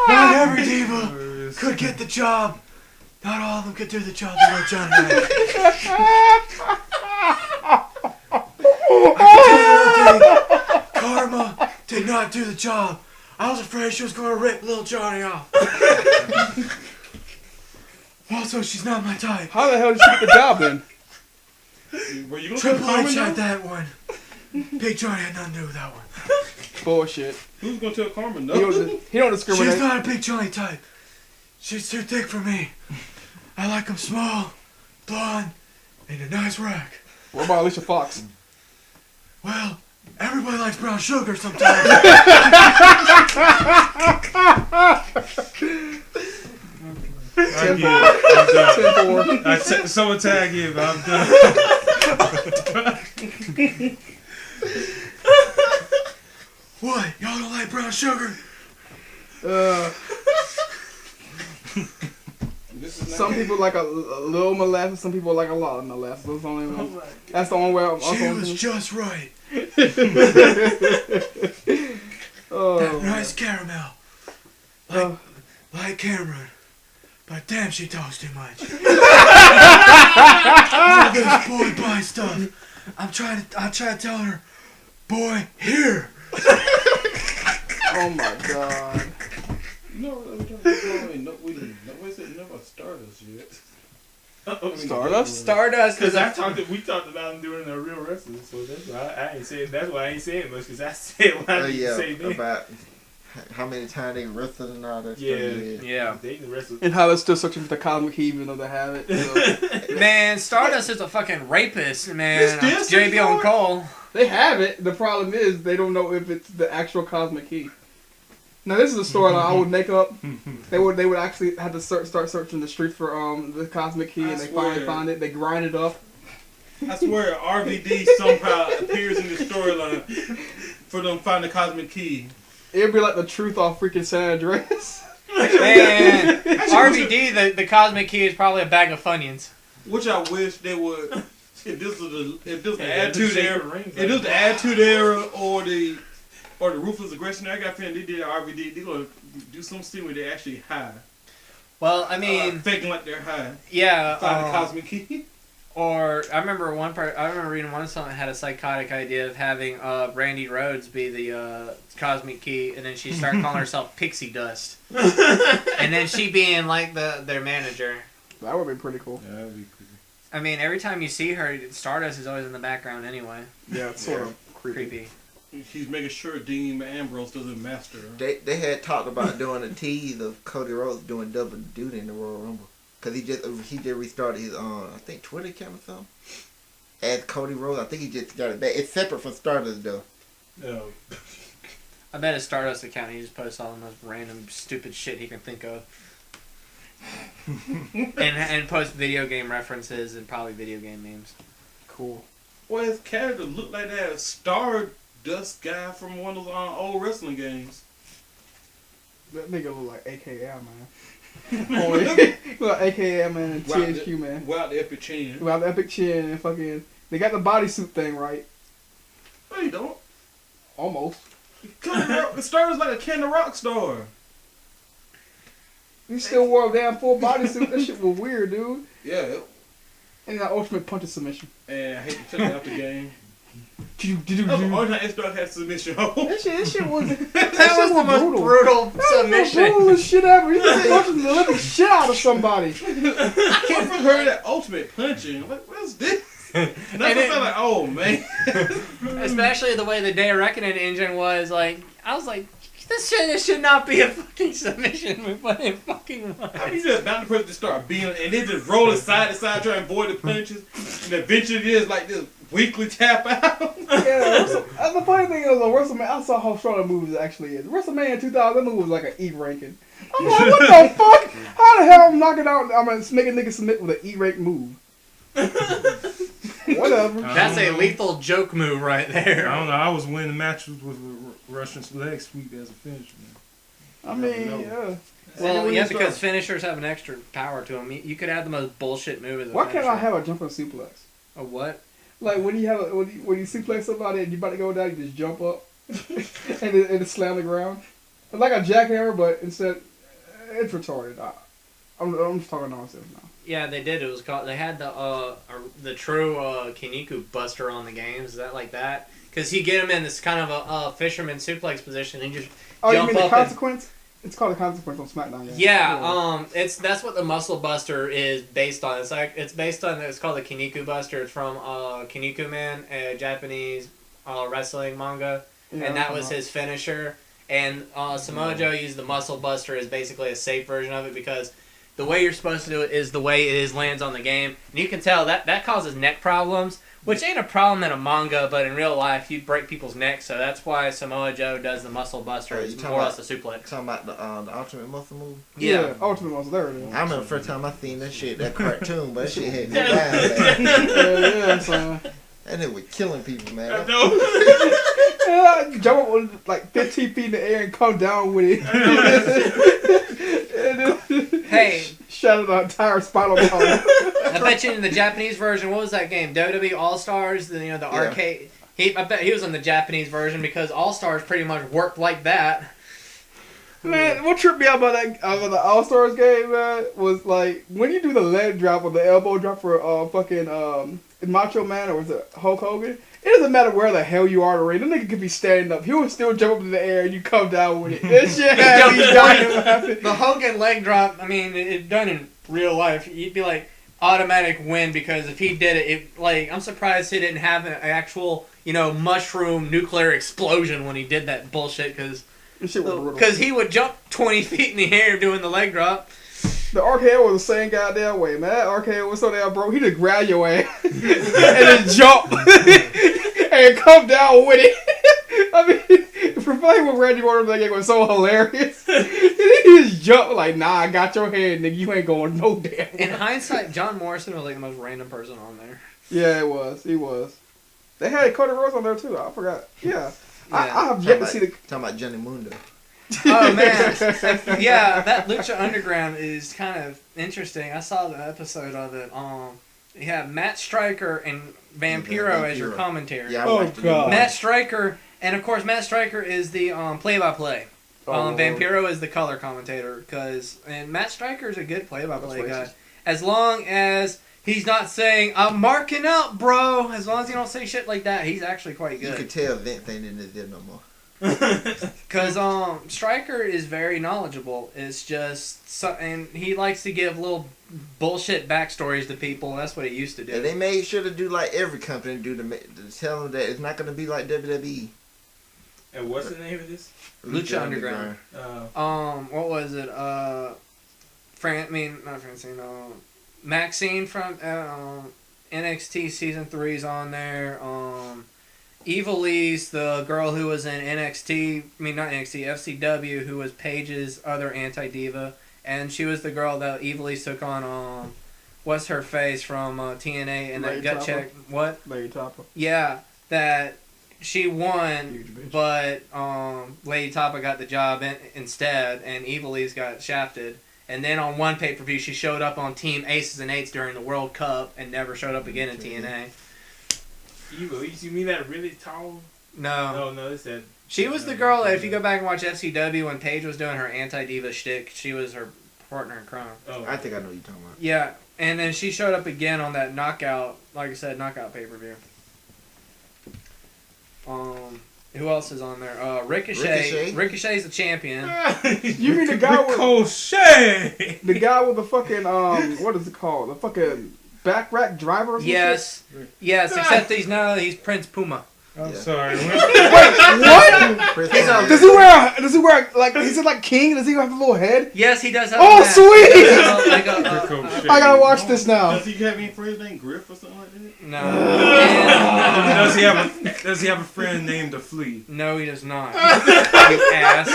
Not every diva could get the job. Not all of them could do the job the way Johnny had. I can tell you one thing. Karma did not do the job. I was afraid she was going to rip little Johnny off. Also, she's not my type. How the hell did she get the job then? Were you gonna Triple tell H Carmen had no? that one. Big Johnny had nothing to do with that one. Bullshit. Who's gonna tell Carmen no? He don't discriminate. She's not a Big Johnny type. She's too thick for me. I like them small, blonde, and a nice rack. What about Alicia Fox? Well, everybody likes brown sugar sometimes. I give. I'm done. Someone tag him. I'm done. What? Y'all don't like brown sugar? Some people like a little molasses, some people like a lot of molasses. That's the only one. That's the only way. She was just right. Oh, Nice caramel. Like Cameron. But damn, she talks too much. All this boy bye stuff. I try to tell her, boy, here. oh my god. No, we said never Stardust yet. Stardust? Stardust Because is we talked about him during the real wrestling, so that's why I ain't saying. That's why I ain't saying much, because I said what I need to say then. About how many times they wrestled and all that Yeah. stuff. yeah. They can wrestle. And how they're still searching for the cosmic key even though they have it. So. Man, Stardust is a fucking rapist, man. They're still JBL and Cole. They have it. The problem is they don't know if it's the actual cosmic key. Now this is a storyline I would make up. They would actually have to start searching the streets for the cosmic key, I and they swear. finally find it. They grind it up. I swear RVD somehow appears in the storyline for them to find the cosmic key. It'd be like the truth off freaking San Andreas. Man, RVD, the cosmic key is probably a bag of Funyuns. Which I wish they would. If this was the Attitude Era, rings, if this was the Attitude Era or the Ruthless Aggression era, I got a feeling they did RVD. They're gonna do some scene where they actually high, Well, I mean, faking like they're high. yeah. Find the cosmic key. Or I remember reading one song that had a psychotic idea of having Randy Rhodes be the cosmic key, and then she started calling herself Pixie Dust, and then she being like their manager. That would be pretty cool. Yeah, that'd be cool. I mean, every time you see her, Stardust is always in the background anyway. Yeah, it's sort of creepy. Creepy. He's making sure Dean Ambrose doesn't master her. They had talked about doing a tease of Cody Rhodes doing double duty in the Royal Rumble. Cause he just restarted his I think Twitter account or something. As Cody Rhodes, I think he just got it back. It's separate from Stardust though. No. I bet his Stardust account, he just posts all the most random, stupid shit he can think of. and post video game references and probably video game memes. Cool. Well, his character looked like that Stardust guy from one of those old wrestling games. That nigga look like AKA man. Oh, yeah. Look like AKA man and THQ man. Without the epic chin. Without the epic chin and fucking. They got the bodysuit thing right. No, you don't. Almost. Stardust like a Ken the Rock star. He still wore a damn full bodysuit. That shit was weird, dude. Yeah. And that ultimate punch submission. And I hate to tell you after the game. That That was the only time S-Dog had submission hold. shit was. That was the most brutal submission. Brutal as shit ever. He just punching the living shit out of somebody. I first heard that ultimate punching. I'm like, what's this? That's what I felt like, oh man. Especially the way the Day of Reckoning engine was, like, I was like, this should not be a fucking submission move, but it fucking was. I mean, he's just bound to put to start being, and then just rolling side to side, trying to avoid the punches, and eventually just like this weekly tap out. Yeah, the funny thing is, on WrestleMania, I saw how strong the movie actually is. WrestleMania 2000, that movie was like an E ranking. I'm like, what the fuck? How the hell I'm knocking out? I'm gonna make a nigga submit with an E rank move. Whatever. That's a lethal joke move right there. I don't know. I was winning matches with Russian leg sweep as a finisher. I mean, yeah. Well, yeah, because finishers have an extra power to them. You could have the most bullshit move as a Why finisher. can't I have a jumping suplex? A what? Like when you have when you suplex somebody and you about to go down, you just jump up and it slam the ground. It's like a jackhammer, but instead it's retarded. I'm just talking nonsense now. Yeah, they did. It was called. They had the true Kiniku Buster on the games. Is that like that? Because he get him in this kind of a fisherman suplex position and just oh, jump you mean the up consequence? It's called a consequence on SmackDown. Yeah. That's what the Muscle Buster is based on. It's based on. It's called the Kiniku Buster. It's from Kiniku Man, a Japanese wrestling manga, and that was his finisher. And Samoa Joe used the Muscle Buster as basically a safe version of it because the way you're supposed to do it is the way it is lands on the game. And you can tell that causes neck problems, which ain't a problem in a manga, but in real life, you'd break people's necks. So that's why Samoa Joe does the Muscle Buster. It's more or less a suplex. Talking about the Ultimate Muscle move? Yeah, Ultimate Muscle. There it is. I remember the first time I seen that shit, that cartoon, but that shit had me down, man. Yeah, son. And it was killing people, man. I know. Yeah, jump up with like 15 feet in the air and come down with it. Hey. Shatter the entire spinal column. I bet you in the Japanese version, what was that game? WWE All Stars, the arcade. I bet he was in the Japanese version because All Stars pretty much worked like that. Man, what tripped me out about the All Stars game, man, was like when you do the leg drop or the elbow drop for fucking Macho Man or was it Hulk Hogan? It doesn't matter where the hell you are in the ring. The nigga could be standing up. He would still jump up in the air and you come down with it. That shit had me dying laughing. The Hogan leg drop, I mean, it done in real life. You'd be like, automatic win because if he did it, I'm surprised he didn't have an actual, mushroom nuclear explosion when he did that bullshit because he would jump 20 feet in the air doing the leg drop. The RKO was the same goddamn way, man. That RKO was so damn broke, he just grab your ass and just jump and come down with it. I mean, for playing with Randy Orton, that game was so hilarious. He just jumped like, nah, I got your head, nigga. You ain't going no damn way. In hindsight, John Morrison was like the most random person on there. Yeah, it was. He was. They had Cody Rhodes on there too. I forgot. Yeah. I have yet to see the... Talking about Johnny Mundo. Oh, man. Yeah, that Lucha Underground is kind of interesting. I saw the episode of it. You have Matt Stryker and Vampiro as your commentary. Yeah, God. Matt Stryker, and of course Matt Stryker is the play-by-play. Vampiro is the color commentator, and Matt Stryker is a good play-by-play guy. As long as he's not saying, I'm marking out, bro. As long as he don't say shit like that, he's actually quite good. You could tell Vince ain't in this deal no more. Because Stryker is very knowledgeable. It's just, and he likes to give little bullshit backstories to people. That's what he used to do. And they made sure to do like every company do to tell them that it's not going to be like WWE. And what's the name of this? Lucha Underground. What was it? Maxine from NXT Season 3's on there. Evil Ease, the girl who was in FCW, who was Paige's other anti-diva. And she was the girl that Evil Ease took on, what's her face from TNA and that gut check. What? Lady Topper. Yeah, that she won, but Lady Topper got the job instead, and Evil Ease got shafted. And then on one pay-per-view, she showed up on Team Aces and Eights during the World Cup and never showed up again in TNA. Evil Ease? You mean that really tall? No. No, it's that. She was the girl that if you go back and watch FCW when Paige was doing her anti-diva shtick, she was her partner in crime. Oh, I think I know what you're talking about. Yeah, and then she showed up again on that knockout, like I said, knockout pay-per-view. Who else is on there? Ricochet. Ricochet's the champion. You mean the guy with Ricochet? the guy with the fucking what is it called? The fucking back rack driver? Or some Yes, except he's Prince Puma. I'm sorry. shit? What? Does he wear like? Is it like King? Does he have a little head? Yes, he does have. Oh, a mask. sweet! Like I gotta watch this now. Does he have any friends named Griff or something like that? no. Does he have a friend named the Flea? No, he does not. You ass.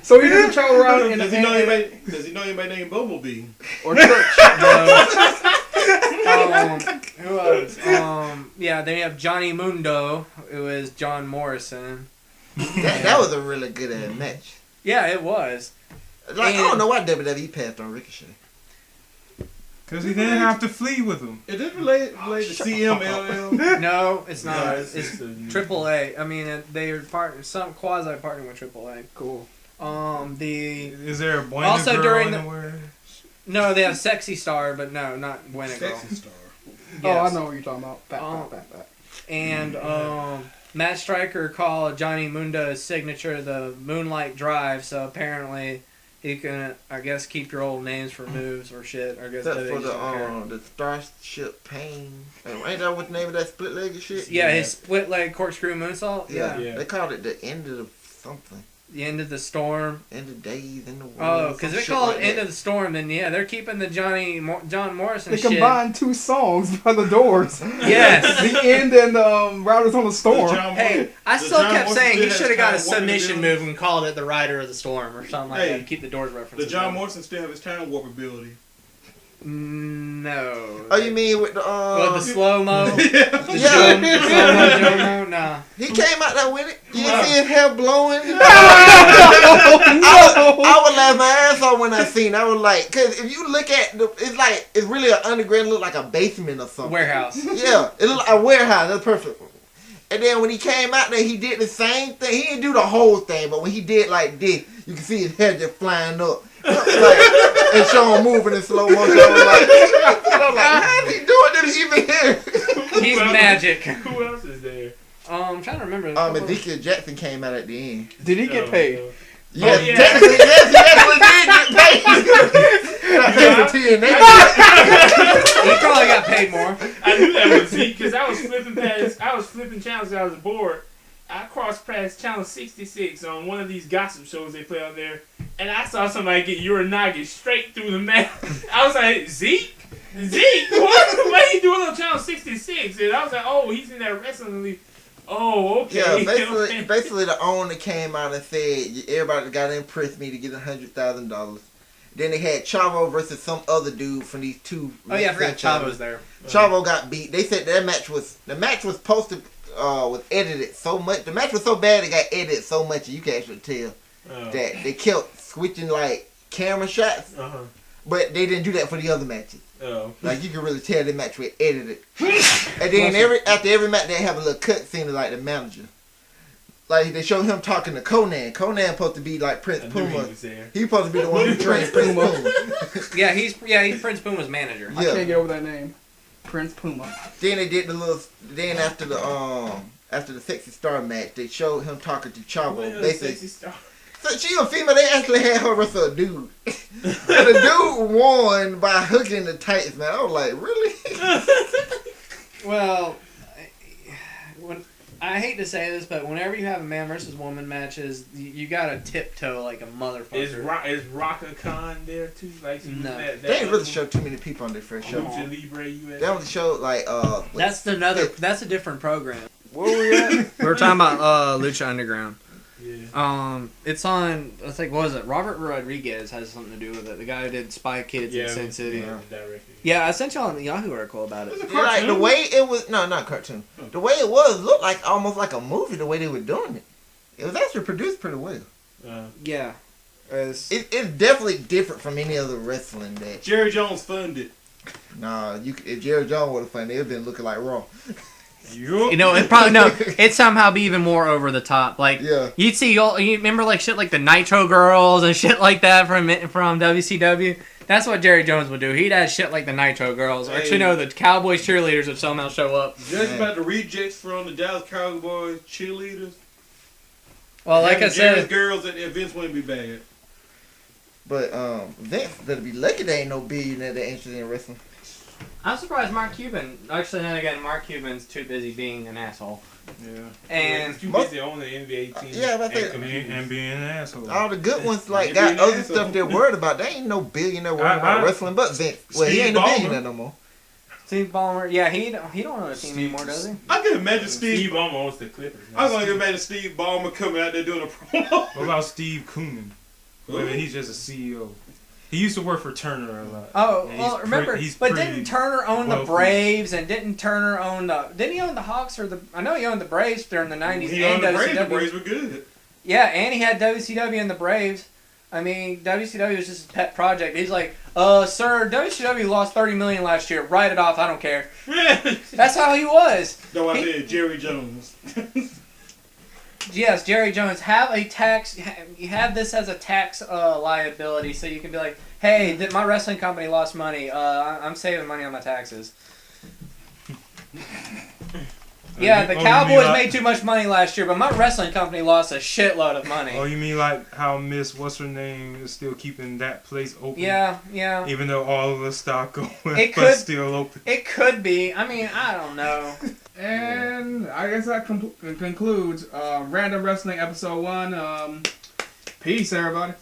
So he doesn't travel around in Does he know anybody named Bumblebee? or church. Who else? Yeah, then you have Johnny Mundo. It was John Morrison. That was a really good match. Yeah, it was. Like, I don't know why WWE passed on Ricochet. Because he didn't have to flee with him. Is this related to CMLL? No, it's not. No, it's it's a new- AAA. I mean, they are some quasi partnering with AAA. Cool. Is there a Buena Also girl during anywhere? No, they have Sexy Star, but no, not Buena Girl. Sexy Star. Oh, I Yes. know what you're talking about. Back. And Matt Stryker called Johnny Mundo's signature the Moonlight Drive, so apparently he can, I guess, keep your old names for moves or shit. Or I guess Except they for just don't care. the Starship Pain. Ain't that what the name of that split legged shit? Yeah, his split leg corkscrew moonsault. Yeah. Yeah. They called it the end of something. The end of the storm. End of days in the world. Oh, because some they shit call like it end that. of the storm. Then yeah, they're keeping the John Morrison They shit. combined two songs by the Doors. Yes. The End and Riders on the Storm. Hey, I The still John kept Morrison saying he still should have has got a time warp submission ability. move and called it the Rider of the Storm or something like Hey, that to keep the Doors reference. The John Morrison still have his time warp ability. No. Oh, you mean with the Well, the slow mo. Yeah. Yeah. Slow mo Jomo. Nah. He came out there with it. You didn't see his hair blowing. No. I would laugh my ass off when I seen. I was like, cause if you look at it's really an underground, look like a basement or something. Warehouse. Yeah, it looked like a warehouse. That's perfect. And then when he came out there, he did the same thing. He didn't do the whole thing, but when he did like this, you can see his hair just flying up. Like, and show him moving in slow motion. I was like, how is he doing this even here? He's magic. Who else is there? I'm trying to remember. Ezekiel Jackson came out at the end. Did he get paid? Yes, yeah. technically, yes, he actually did get paid. He probably got paid more. I knew that was he because I was flipping channels. I was bored. I crossed past channel 66 on one of these gossip shows they play on there, and I saw somebody get Uranagi straight through the mat. I was like, Zeke, what are you doing on channel 66? And I was like, oh, he's in that wrestling league. Oh, okay. Yeah, basically the owner came out and said everybody got to impress me to get $100,000. Then they had Chavo versus some other dude from these two. Oh yeah, I forgot Chavo's there. Chavo got beat. They said the match was posted was edited so much. The match was so bad it got edited so much you can actually tell that they kept switching like camera shots, but they didn't do that for the other matches. Like you can really tell the match was edited. And then after every match they have a little cut scene of like the manager. Like they show him talking to Conan. Conan supposed to be like Prince Puma. He supposed to be the one who trains Prince Puma. Yeah, he's Prince Puma's manager. I can't get over that name. Prince Puma. Then they did the little. Then after the Sexy Star match, they showed him talking to Chavo. Basically, so she a female. They actually had her wrestle a dude. And the dude won by hooking the tights. Man, I was like, really? Well, I hate to say this, but whenever you have a man versus woman matches, you gotta tiptoe like a motherfucker. Is Raka Khan there too? Like No. They ain't really showed too many people on their first show. Lucha Libre USA. They only showed like That's a different program. Where were we at? We were talking about Lucha Underground. Yeah. It's on. I think what was it? Robert Rodriguez has something to do with it. The guy who did Spy Kids in Sin City. Yeah, I sent y'all a Yahoo article about it. like the way it was. No, not cartoon. The way it was looked like almost like a movie. The way they were doing it, it was actually produced pretty well. Yeah, it's definitely different from any other wrestling that Jerry Jones funded. Nah, if Jerry Jones would have funded, it would have been looking like Raw. You know, it probably it'd somehow be even more over the top. Like, yeah, you'd see you remember like shit like the Nitro Girls and shit like that from WCW. That's what Jerry Jones would do. He'd add shit like the Nitro Girls. Or actually, no, the Cowboys cheerleaders would somehow show up. Just about the rejects from the Dallas Cowboys cheerleaders. Well, like I said, girls at the events wouldn't be bad. But Vince better be lucky there ain't no billionaire that interested in wrestling. I'm surprised Mark Cuban. Actually, then again, Mark Cuban's too busy being an asshole. Yeah. And He's too busy on the NBA team. Yeah, but And being an asshole. all the good ones like Yeah, got being other an stuff asshole. they're worried about. They ain't no billionaire worried about wrestling, but Vince. Well, he Steve ain't a Ballmer. billionaire no more. Steve Ballmer, yeah, he don't own a team anymore, does he? I can imagine Steve Steve. Ballmer owns the Clippers. I'm going to imagine Steve Ballmer coming out there doing a promo. What about Steve Koonin? Well, he's just a CEO. He used to work for Turner a lot. Oh, And well, he's remember, he's but pretty didn't Turner own the wealthy. Braves, and didn't Turner own the? Didn't he own the Hawks or the? I know he owned the Braves during the '90s He and owned the Braves. The WCW. Braves were good. Yeah, and he had WCW and the Braves. I mean, WCW was just his pet project. He's like, sir, WCW lost $30 million last year. Write it off. I don't care. That's how he was. No, I said Jerry Jones. Yes, Jerry Jones, have a tax. You have this as a tax liability, so you can be like, hey, my wrestling company lost money. I'm saving money on my taxes. Yeah, the you mean Cowboys like- made too much money last year, but my wrestling company lost a shitload of money. Oh, you mean like how Miss What's Her Name is still keeping that place open? Yeah, yeah. Even though all of the stock going, It but could- still open. It could be. I mean, I don't know. And I guess that concludes Random Wrestling Episode 1. Peace, everybody.